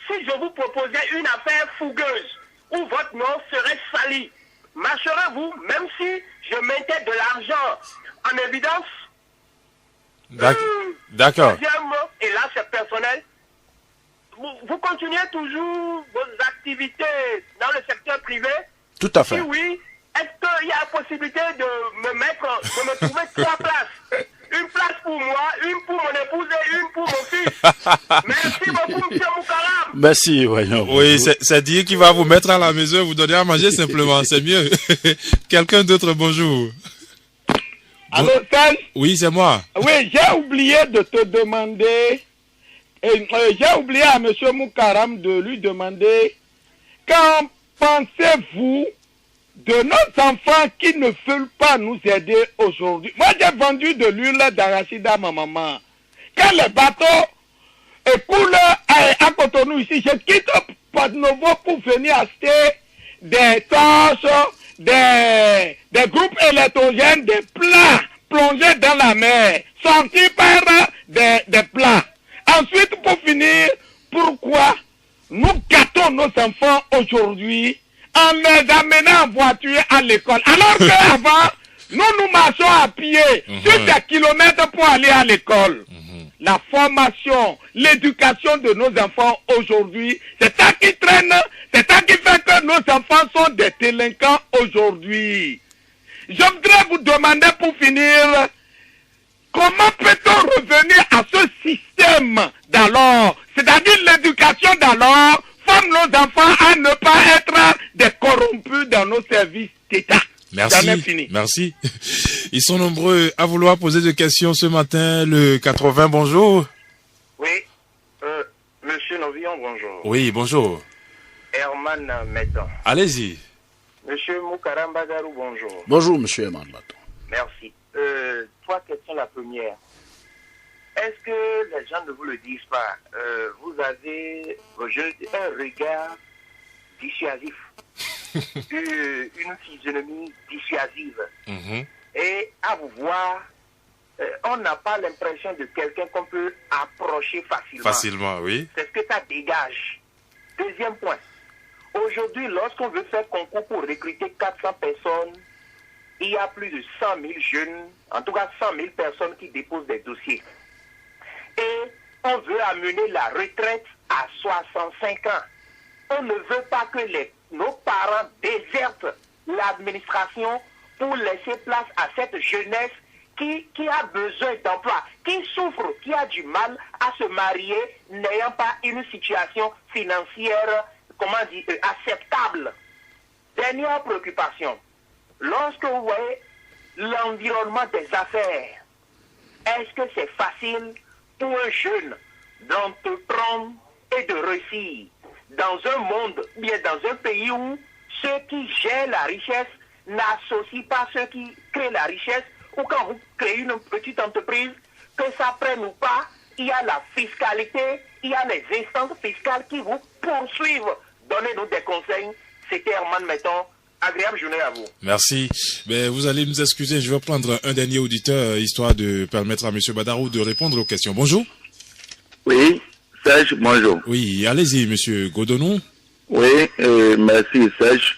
si je vous proposais une affaire fougueuse où votre nom serait sali, marcherez-vous même si je mettais de l'argent en évidence? D'accord. Deuxième, et là c'est personnel, vous continuez toujours vos activités dans le secteur privé? Tout à fait. Si oui, est-ce qu'il y a la possibilité de me trouver 3 places? Une place pour moi, une pour mon épouse et une pour mon fils. Merci beaucoup, monsieur Moukaram. Merci, voyons. Oui, c'est dire qu'il va vous mettre à la maison, vous donner à manger simplement, c'est mieux. Quelqu'un d'autre, bonjour. Allô, Serge? Oui, c'est moi. Oui, j'ai oublié de te demander, j'ai oublié à M. Moukaram de lui demander, qu'en pensez-vous de nos enfants qui ne veulent pas nous aider aujourd'hui? Moi, j'ai vendu de l'huile d'arachide à ma maman. Quand les bateaux coulent à Cotonou ici, je quitte Porto Novo pour venir acheter des torches, des groupes électrogènes, des plats plongés dans la mer, sortis par des plats. Ensuite, pour finir, pourquoi nous gâtons nos enfants aujourd'hui en les amenant en voiture à l'école, alors qu'avant, nous marchons à pied sur des kilomètres pour aller à l'école. La formation, l'éducation de nos enfants aujourd'hui, c'est ça qui traîne, c'est ça qui fait que nos enfants sont des délinquants aujourd'hui. Je voudrais vous demander pour finir, comment peut-on revenir à ce système d'alors, c'est-à-dire l'éducation d'alors, forme nos enfants à ne pas être des corrompus dans nos services d'État. Merci, merci. Ils sont nombreux à vouloir poser des questions ce matin. Le 80, bonjour. Oui, Monsieur Novillon, bonjour. Oui, bonjour. Herman Meton. Allez-y. Monsieur Moukaram Bagarou, bonjour. Bonjour, Monsieur Herman Meton. Merci. Trois questions. La première. Est-ce que les gens ne vous le disent pas? Vous avez un regard dissuasif. Une physionomie dissuasive. Et à vous voir, on n'a pas l'impression de quelqu'un qu'on peut approcher facilement. Facilement, oui. C'est ce que ça dégage. Deuxième point. Aujourd'hui, lorsqu'on veut faire concours pour recruter 400 personnes, il y a plus de 100 000 jeunes, en tout cas 100 000 personnes qui déposent des dossiers. Et on veut amener la retraite à 65 ans. On ne veut pas que nos parents désertent l'administration pour laisser place à cette jeunesse qui a besoin d'emploi, qui souffre, qui a du mal à se marier, n'ayant pas une situation financière, acceptable. Dernière préoccupation. Lorsque vous voyez l'environnement des affaires, est-ce que c'est facile pour un jeune d'entreprendre et de réussir dans un monde, bien dans un pays où ceux qui gèrent la richesse n'associent pas ceux qui créent la richesse, ou quand vous créez une petite entreprise, que ça prenne ou pas, il y a la fiscalité, il y a les instances fiscales qui vous poursuivent. Donnez-nous des conseils. C'était Herman Meton. Agréable journée à vous. Merci. Mais vous allez nous excuser, je vais prendre un dernier auditeur, histoire de permettre à M. Badarou de répondre aux questions. Bonjour. Oui, Serge, bonjour. Oui, allez-y, M. Godonou. Oui, merci, Serge.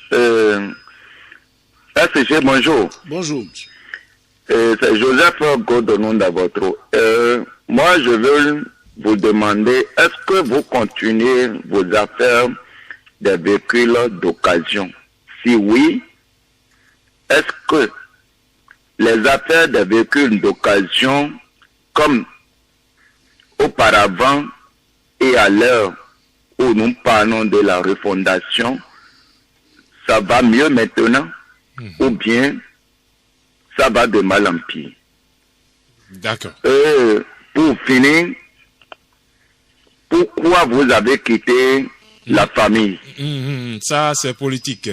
SG, bonjour. Bonjour, monsieur. C'est Joseph Godonou d'Avotro. Moi, je veux vous demander, est-ce que vous continuez vos affaires des véhicules d'occasion? Si oui, est-ce que les affaires des véhicules d'occasion, comme auparavant et à l'heure où nous parlons de la refondation, ça va mieux maintenant ou bien ça va de mal en pire? D'accord. Pour finir, pourquoi vous avez quitté la famille? Ça, c'est politique.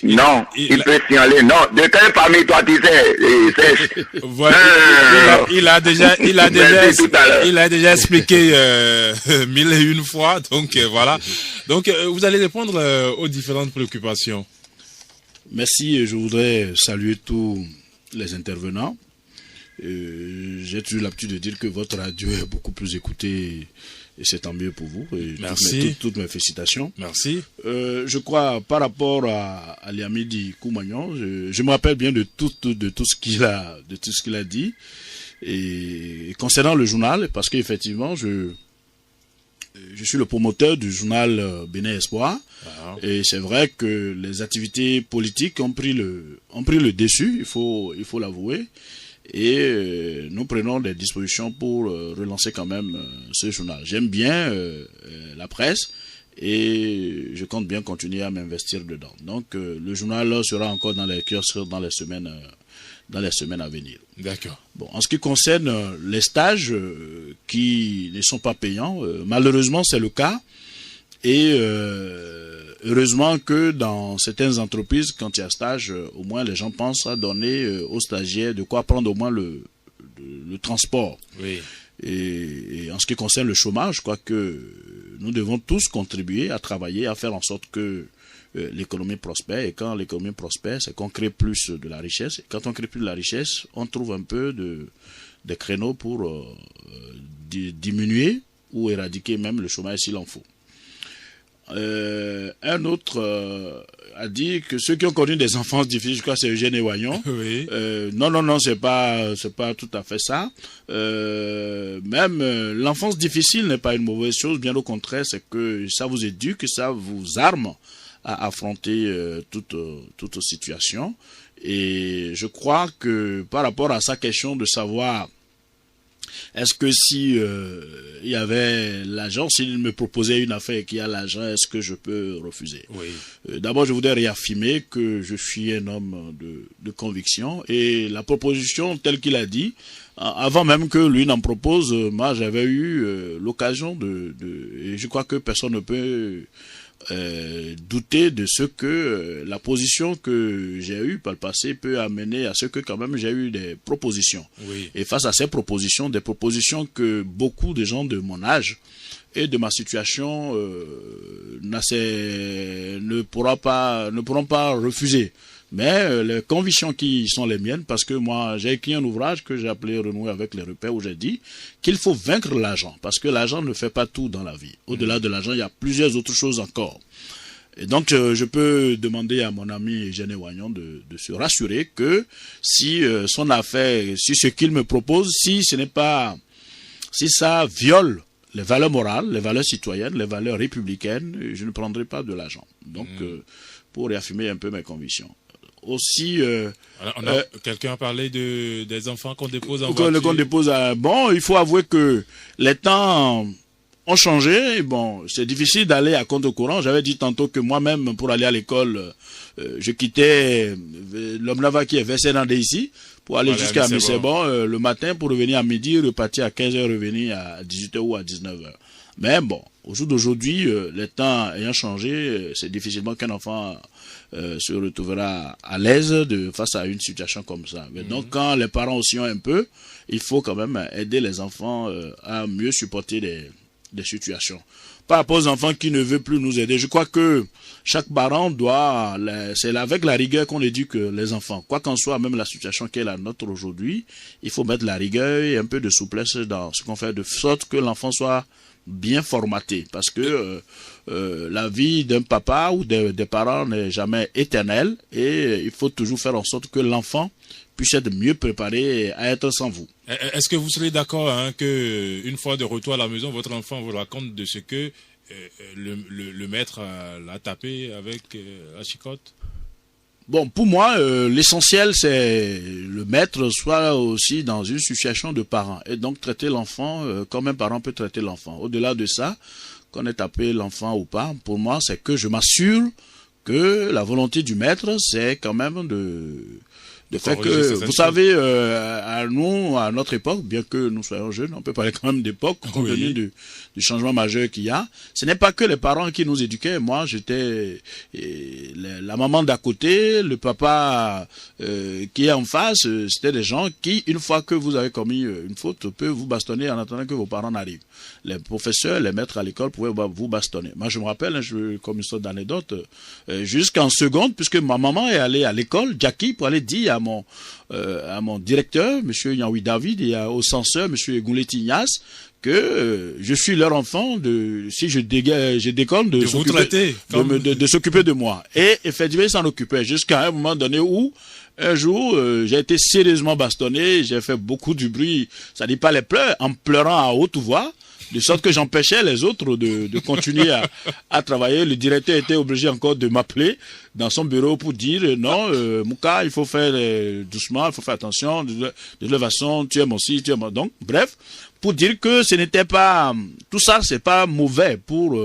Non, il peut signaler. Non, de quelle famille toi tu sais? Voilà. Il a déjà expliqué 1001 fois. Donc voilà. Donc vous allez répondre aux différentes préoccupations. Merci. Je voudrais saluer tous les intervenants. J'ai toujours l'habitude de dire que votre radio est beaucoup plus écoutée. Et c'est tant mieux pour vous. Et merci. Toutes mes félicitations. Merci. Je crois, par rapport à Liamidi Koumagnon, je me rappelle bien de tout ce qu'il a dit. Et concernant le journal, parce qu'effectivement, je suis le promoteur du journal Bénin Espoir. Ah. Et c'est vrai que les activités politiques ont pris le dessus, il faut l'avouer. Et nous prenons des dispositions pour relancer quand même ce journal. J'aime bien la presse et je compte bien continuer à m'investir dedans. Donc le journal sera encore dans les kiosques dans les semaines dans les semaines à venir. D'accord. Bon, en ce qui concerne les stages qui ne sont pas payants, malheureusement c'est le cas. Et heureusement que dans certaines entreprises, quand il y a stage, au moins les gens pensent à donner aux stagiaires de quoi prendre au moins le transport. Oui. Et en ce qui concerne le chômage, je crois que nous devons tous contribuer à travailler, à faire en sorte que l'économie prospère. Et quand l'économie prospère, c'est qu'on crée plus de la richesse. Et quand on crée plus de la richesse, on trouve un peu de créneaux pour diminuer ou éradiquer même le chômage s'il en faut. Un autre a dit que ceux qui ont connu des enfances difficiles, je crois que c'est Eugène Ewayon. Oui. Non, c'est pas tout à fait ça. Même l'enfance difficile n'est pas une mauvaise chose, bien au contraire, c'est que ça vous éduque, ça vous arme à affronter toute situation. Et je crois que par rapport à sa question de savoir est-ce que si il y avait l'argent, s'il me proposait une affaire et qu'il y a l'argent, est-ce que je peux refuser? Oui. D'abord, je voudrais réaffirmer que je suis un homme de conviction et la proposition telle qu'il a dit, avant même que lui n'en propose, moi j'avais eu l'occasion et je crois que personne ne peut douter de ce que la position que j'ai eue par le passé peut amener à ce que quand même j'ai eu des propositions. Oui. Et face à ces propositions, des propositions que beaucoup de gens de mon âge et de ma situation ne pourront pas refuser. Mais les convictions qui sont les miennes, parce que moi j'ai écrit un ouvrage que j'ai appelé Renouer avec les repères, où j'ai dit qu'il faut vaincre l'argent, parce que l'argent ne fait pas tout dans la vie. Au-delà de l'argent, il y a plusieurs autres choses encore. Et donc je peux demander à mon ami Eugène Ewayon de se rassurer que si son affaire, si ce qu'il me propose, si ça viole les valeurs morales, les valeurs citoyennes, les valeurs républicaines, je ne prendrai pas de l'argent. Donc pour réaffirmer un peu mes convictions. Aussi, quelqu'un a parlé des enfants qu'on dépose en voiture. Qu'on dépose bon, il faut avouer que les temps ont changé. Bon, c'est difficile d'aller à contre-courant. J'avais dit tantôt que moi-même, pour aller à l'école, je quittais l'Omnava qui est versé dans ici pour aller jusqu'à Missebon le matin pour revenir à midi, repartir à 15h, revenir à 18h ou à 19h. Mais bon, au jour d'aujourd'hui, les temps ayant changé, c'est difficilement qu'un enfant se retrouvera à l'aise face à une situation comme ça. Mais donc, quand les parents aussi ont un peu, il faut quand même aider les enfants à mieux supporter des situations. Par rapport aux enfants qui ne veulent plus nous aider, je crois que chaque parent c'est avec la rigueur qu'on éduque les enfants. Quoi qu'en soit, même la situation qui est la nôtre aujourd'hui, il faut mettre la rigueur et un peu de souplesse dans ce qu'on fait, de sorte que l'enfant soit bien formaté, parce que la vie d'un papa ou des parents n'est jamais éternelle et il faut toujours faire en sorte que l'enfant puisse être mieux préparé à être sans vous. Est-ce que vous serez d'accord que une fois de retour à la maison, votre enfant vous raconte de ce que le maître l'a tapé avec la chicotte? Bon, pour moi, l'essentiel, c'est le maître soit aussi dans une situation de parent. Et donc, traiter l'enfant comme un parent peut traiter l'enfant. Au-delà de ça, qu'on ait tapé l'enfant ou pas, pour moi, c'est que je m'assure que la volonté du maître, c'est quand même de faire que, vous savez, à notre époque, bien que nous soyons jeunes, on peut parler quand même d'époque, compte tenu du changement majeur qu'il y a. Ce n'est pas que les parents qui nous éduquaient. Moi, j'étais la maman d'à côté, le papa qui est en face, c'était des gens qui, une fois que vous avez commis une faute, peuvent vous bastonner en attendant que vos parents n'arrivent. Les professeurs, les maîtres à l'école pouvaient vous bastonner. Moi, je me rappelle, comme une sorte d'anecdote, jusqu'en seconde, puisque ma maman est allée à l'école, Jackie, pour aller dire à mon directeur, monsieur Yanwi David, et au censeur, monsieur Gouleti Ignace, que je suis leur enfant, si je déconne de s'occuper de moi. Et effectivement, ils s'en occupaient jusqu'à un moment donné où, un jour, j'ai été sérieusement bastonné, j'ai fait beaucoup de bruit, ça dit pas les pleurs, en pleurant à haute voix, de sorte que j'empêchais les autres de continuer à travailler. Le directeur était obligé encore de m'appeler dans son bureau pour dire non, Mouka, il faut faire doucement, il faut faire attention, de toute façon, tu aimes aussi, tu aimes. Donc, bref, pour dire que ce n'était pas, tout ça, c'est pas mauvais pour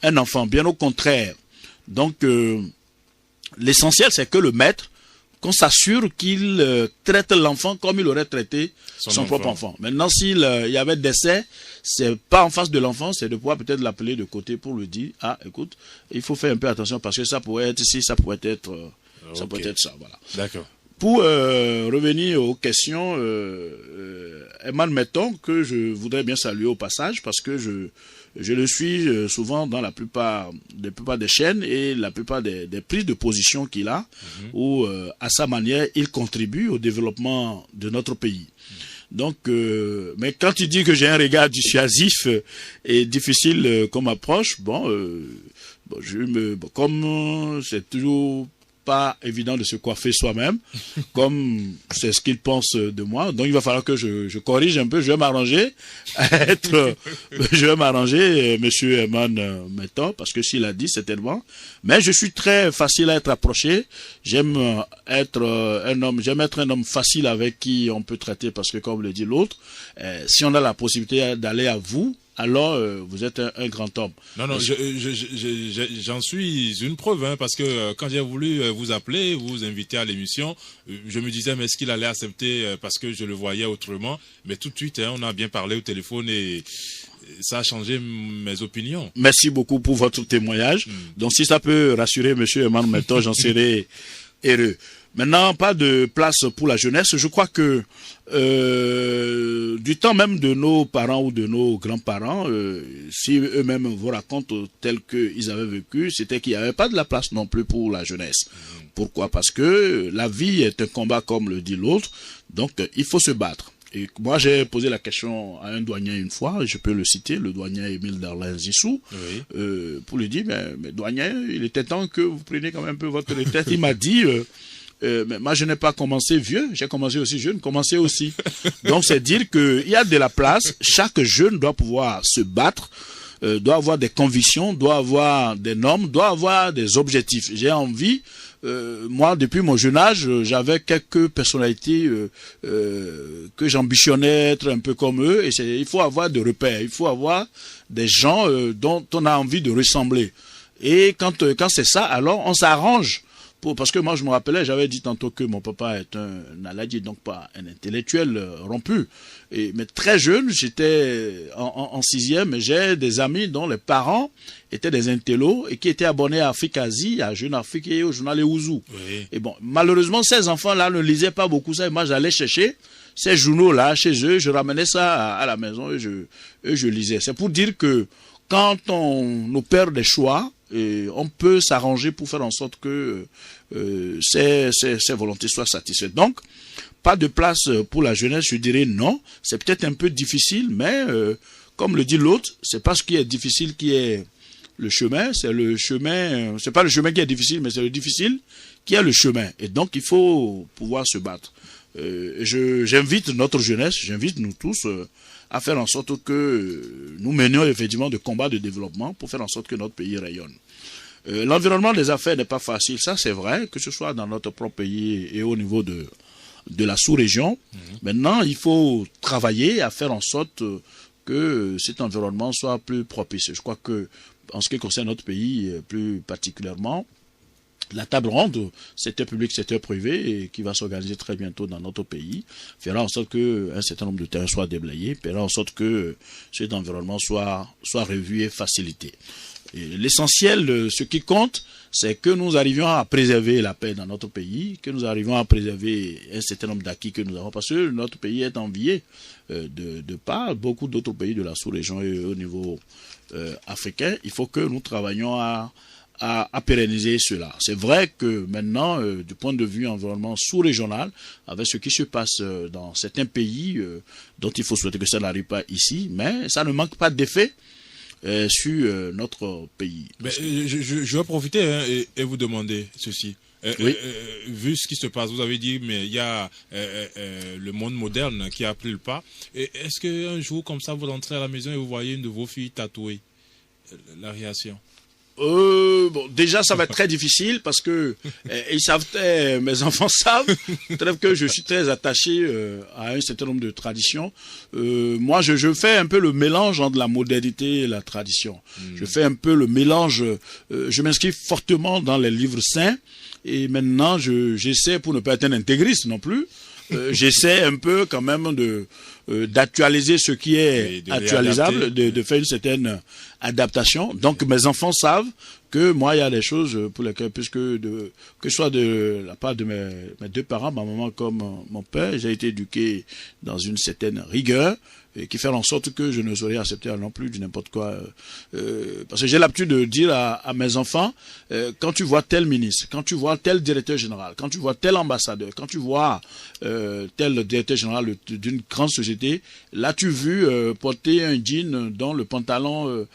un enfant, bien au contraire. Donc, l'essentiel, c'est que le maître qu'on s'assure qu'il traite l'enfant comme il aurait traité son propre enfant. Maintenant, s'il y avait décès, c'est pas en face de l'enfant, c'est de pouvoir peut-être l'appeler de côté pour lui dire, ah, écoute, il faut faire un peu attention parce que ça pourrait être ici, ça pourrait être ça, peut être ça, voilà. D'accord. Pour revenir aux questions, Eman Metton, que je voudrais bien saluer au passage, parce que je le suis souvent dans la plupart des chaînes et la plupart des prises de position qu'il a, où à sa manière, il contribue au développement de notre pays. Donc, mais quand il dit que j'ai un regard dissuasif et difficile comme approche, comme c'est toujours pas évident de se coiffer soi-même, comme c'est ce qu'il pense de moi. Donc il va falloir que je corrige un peu. Je vais m'arranger Monsieur Eman Metton, parce que s'il a dit, c'est tellement. Mais je suis très facile à être approché. J'aime être un homme facile avec qui on peut traiter, parce que comme le dit l'autre, si on a la possibilité d'aller à vous, alors vous êtes un grand homme. Non, j'en suis une preuve, parce que quand j'ai voulu vous appeler, vous inviter à l'émission, je me disais, mais est-ce qu'il allait accepter, parce que je le voyais autrement, mais tout de suite, on a bien parlé au téléphone et ça a changé mes opinions. Merci beaucoup pour votre témoignage. Donc si ça peut rassurer Monsieur Eman Metton, j'en serai heureux. Maintenant, pas de place pour la jeunesse. Je crois que du temps même de nos parents ou de nos grands-parents, si eux-mêmes vous racontent tel qu'ils avaient vécu, c'était qu'il n'y avait pas de la place non plus pour la jeunesse. Pourquoi? Parce que la vie est un combat, comme le dit l'autre, donc il faut se battre. Et moi, j'ai posé la question à un douanier une fois, je peux le citer, le douanier Émile Darlin Zissou, pour lui dire, mais douanier, il était temps que vous preniez quand même un peu votre retraite. Il m'a dit, mais moi, je n'ai pas commencé vieux, j'ai commencé aussi jeune, commencé aussi. Donc, c'est dire qu'il y a de la place, chaque jeune doit pouvoir se battre, doit avoir des convictions, doit avoir des normes, doit avoir des objectifs. J'ai envie, moi, depuis mon jeune âge, j'avais quelques personnalités que j'ambitionnais être un peu comme eux, et il faut avoir des repères, il faut avoir des gens dont on a envie de ressembler. Et quand c'est ça, alors on s'arrange. Parce que moi, je me rappelais, j'avais dit tantôt que mon papa est un aladi, donc pas un intellectuel rompu. Mais très jeune, j'étais en sixième, et j'ai des amis dont les parents étaient des intellos et qui étaient abonnés à Afrique-Asie, à Jeune Afrique et au journal Les Ouzou. Oui. Et bon, malheureusement, ces enfants-là ne lisaient pas beaucoup ça, et moi, j'allais chercher ces journaux-là chez eux, je ramenais ça à la maison et je lisais. C'est pour dire que quand on opère des choix, et on peut s'arranger pour faire en sorte que ces volontés soient satisfaites. Donc, pas de place pour la jeunesse, je dirais non. C'est peut-être un peu difficile, mais comme le dit l'autre, c'est pas ce qui est difficile qui est le chemin, c'est le chemin, c'est pas le chemin qui est difficile, mais c'est le difficile qui est le chemin. Et donc, il faut pouvoir se battre. J'invite notre jeunesse, j'invite nous tous à faire en sorte que nous menions effectivement de combats de développement pour faire en sorte que notre pays rayonne. L'environnement des affaires n'est pas facile, ça c'est vrai, que ce soit dans notre propre pays et au niveau de la sous-région. Maintenant, il faut travailler à faire en sorte que cet environnement soit plus propice. Je crois que, en ce qui concerne notre pays, plus particulièrement, la table ronde, secteur public, secteur privé, et qui va s'organiser très bientôt dans notre pays, fera en sorte qu'un certain nombre de terrains soient déblayés, fera en sorte que cet environnement soit revu et facilité. L'essentiel, ce qui compte, c'est que nous arrivions à préserver la paix dans notre pays, que nous arrivions à préserver un certain nombre d'acquis que nous avons, parce que notre pays est envié de par beaucoup d'autres pays de la sous-région et au niveau africain. Il faut que nous travaillions à pérenniser cela. C'est vrai que maintenant, du point de vue environnement sous-régional, avec ce qui se passe dans certains pays, dont il faut souhaiter que ça n'arrive pas ici, mais ça ne manque pas d'effet sur notre pays. Mais, je vais profiter et vous demander ceci. Oui. Vu ce qui se passe, vous avez dit, mais il y a le monde moderne qui a pris le pas. Est-ce qu'un jour, comme ça, vous rentrez à la maison et vous voyez une de vos filles tatouée? La réaction? Bon, déjà, ça va être très difficile parce que ils savent, mes enfants savent que je suis très attaché à un certain nombre de traditions. Moi, je fais un peu le mélange entre la modernité et la tradition. Je fais un peu le mélange. Je m'inscris fortement dans les livres saints et maintenant, j'essaie, pour ne pas être un intégriste non plus, j'essaie un peu quand même d'actualiser ce qui est actualisable, de faire une certaine adaptation. Donc mes enfants savent que moi il y a des choses pour lesquelles, puisque que ce soit de la part de mes deux parents, ma maman comme mon père, j'ai été éduqué dans une certaine rigueur et qui fait en sorte que je ne saurais accepter non plus du n'importe quoi. Parce que j'ai l'habitude de dire à mes enfants, quand tu vois tel ministre, quand tu vois tel directeur général, quand tu vois tel ambassadeur, quand tu vois tel directeur général d'une grande société, l'as-tu vu porter un jean dont le pantalon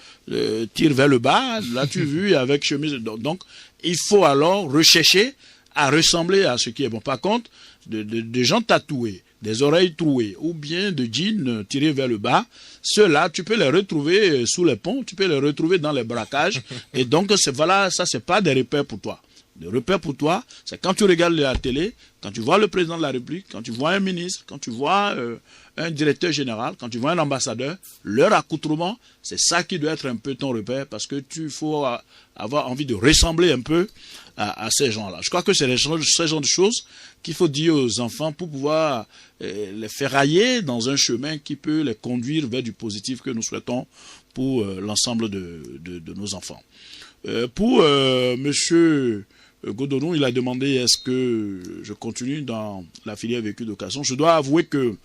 tire vers le bas, l'as-tu vu avec chemise. Donc, il faut alors rechercher à ressembler à ce qui est bon. Par contre, des gens tatoués, des oreilles trouées, ou bien de jeans tirés vers le bas, ceux-là, tu peux les retrouver sous les ponts, tu peux les retrouver dans les braquages, et donc, voilà, ça, c'est pas des repères pour toi. Le repère pour toi, c'est quand tu regardes la télé, quand tu vois le président de la République, quand tu vois un ministre, quand tu vois un directeur général, quand tu vois un ambassadeur, leur accoutrement, c'est ça qui doit être un peu ton repère, parce que tu faut avoir envie de ressembler un peu à ces gens-là. Je crois que c'est ce genre de choses qu'il faut dire aux enfants pour pouvoir les ferrailler dans un chemin qui peut les conduire vers du positif que nous souhaitons pour l'ensemble de nos enfants. Pour monsieur Godonou, il a demandé est-ce que je continue dans la filière véhicule d'occasion. Je dois avouer que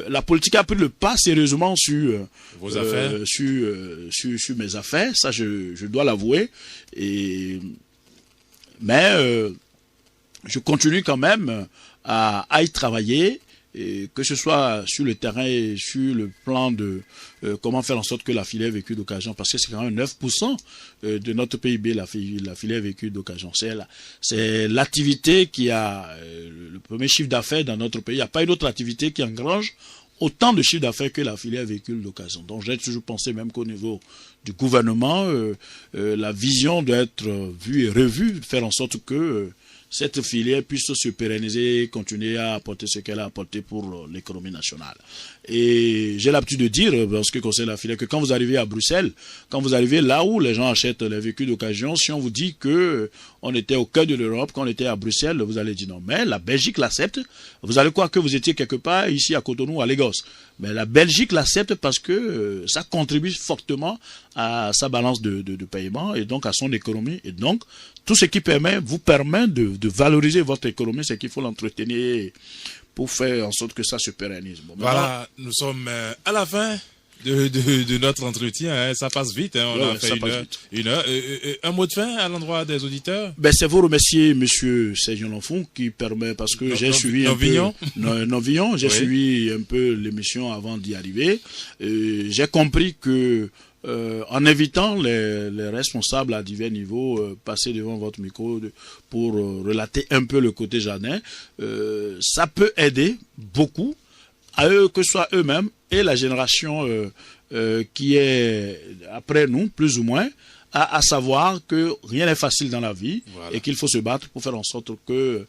la politique a pris le pas sérieusement sur vos affaires, sur mes affaires. Ça, je dois l'avouer. Mais je continue quand même à y travailler. Et que ce soit sur le terrain et sur le plan de comment faire en sorte que la filière véhicule d'occasion, parce que c'est quand même 9% de notre PIB, la filière véhicule d'occasion. C'est l'activité qui a le premier chiffre d'affaires dans notre pays. Il n'y a pas une autre activité qui engrange autant de chiffre d'affaires que la filière véhicule d'occasion. Donc j'ai toujours pensé même qu'au niveau du gouvernement, la vision doit être vue et revue, faire en sorte que cette filière puisse se pérenniser, continuer à apporter ce qu'elle a apporté pour l'économie nationale. Et j'ai l'habitude de dire, en ce qui concerne la filière, que quand vous arrivez à Bruxelles, quand vous arrivez là où les gens achètent les véhicules d'occasion, si on vous dit que on était au cœur de l'Europe, qu'on était à Bruxelles, vous allez dire non. Mais la Belgique l'accepte. Vous allez croire que vous étiez quelque part ici à Cotonou, à Lagos. Mais la Belgique l'accepte parce que ça contribue fortement à sa balance de paiement et donc à son économie. Et donc, tout ce qui vous permet de valoriser votre économie, c'est qu'il faut l'entretenir pour faire en sorte que ça se pérennise. Bon, voilà, nous sommes à la fin de notre entretien. Hein. Ça passe vite. Hein. On a fait une heure. Un mot de fin à l'endroit des auditeurs. C'est vous remercier monsieur Sergio Lonfon qui permet, parce que j'ai suivi j'ai suivi un peu l'émission avant d'y arriver. J'ai compris que en invitant les responsables à divers niveaux passer devant votre micro pour relater un peu le côté jardin, ça peut aider beaucoup à eux, que ce soit eux-mêmes et la génération qui est après nous, plus ou moins, à savoir que rien n'est facile dans la vie, voilà, et qu'il faut se battre pour faire en sorte que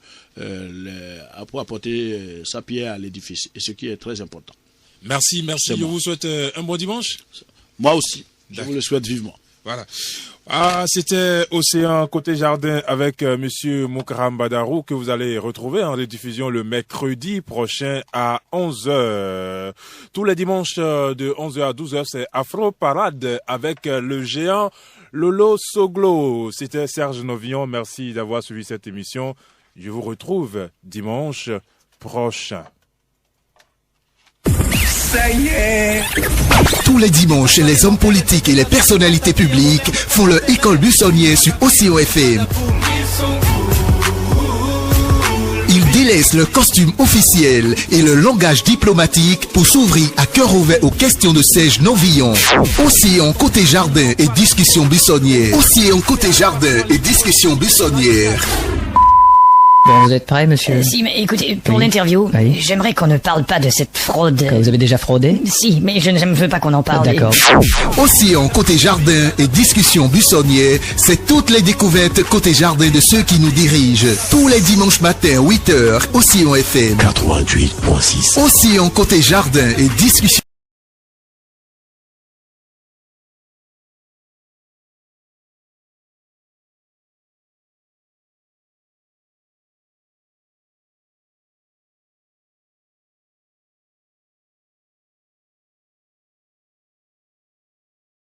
pour apporter sa pierre à l'édifice, et ce qui est très important. Merci. Je vous souhaite un bon dimanche. Moi aussi, je vous le souhaite vivement. Voilà. C'était Océan Côté Jardin avec monsieur Moukaram Badarou que vous allez retrouver en rediffusion le mercredi prochain à 11h. Tous les dimanches de 11h à 12h, c'est Afro Parade avec le géant Lolo Soglo. C'était Serge Novillon. Merci d'avoir suivi cette émission. Je vous retrouve dimanche prochain. Ça y est. Tous les dimanches, les hommes politiques et les personnalités publiques font leur école buissonnière sur Océan FM. Ils délaissent le costume officiel et le langage diplomatique pour s'ouvrir à cœur ouvert aux questions de Serge Novillon. Océan Côté Jardin et discussion buissonnière. Océan Côté Jardin et discussion buissonnière. Bon, vous êtes prêt, monsieur? Si, mais écoutez, pour l'interview, j'aimerais qu'on ne parle pas de cette fraude. Que vous avez déjà fraudé? Si, mais je ne veux pas qu'on en parle. D'accord. Océan côté jardin et discussion buissonnière, c'est toutes les découvertes côté jardin de ceux qui nous dirigent. Tous les dimanches matins, 8h, Océan FM. 88.6. Océan côté jardin et discussion.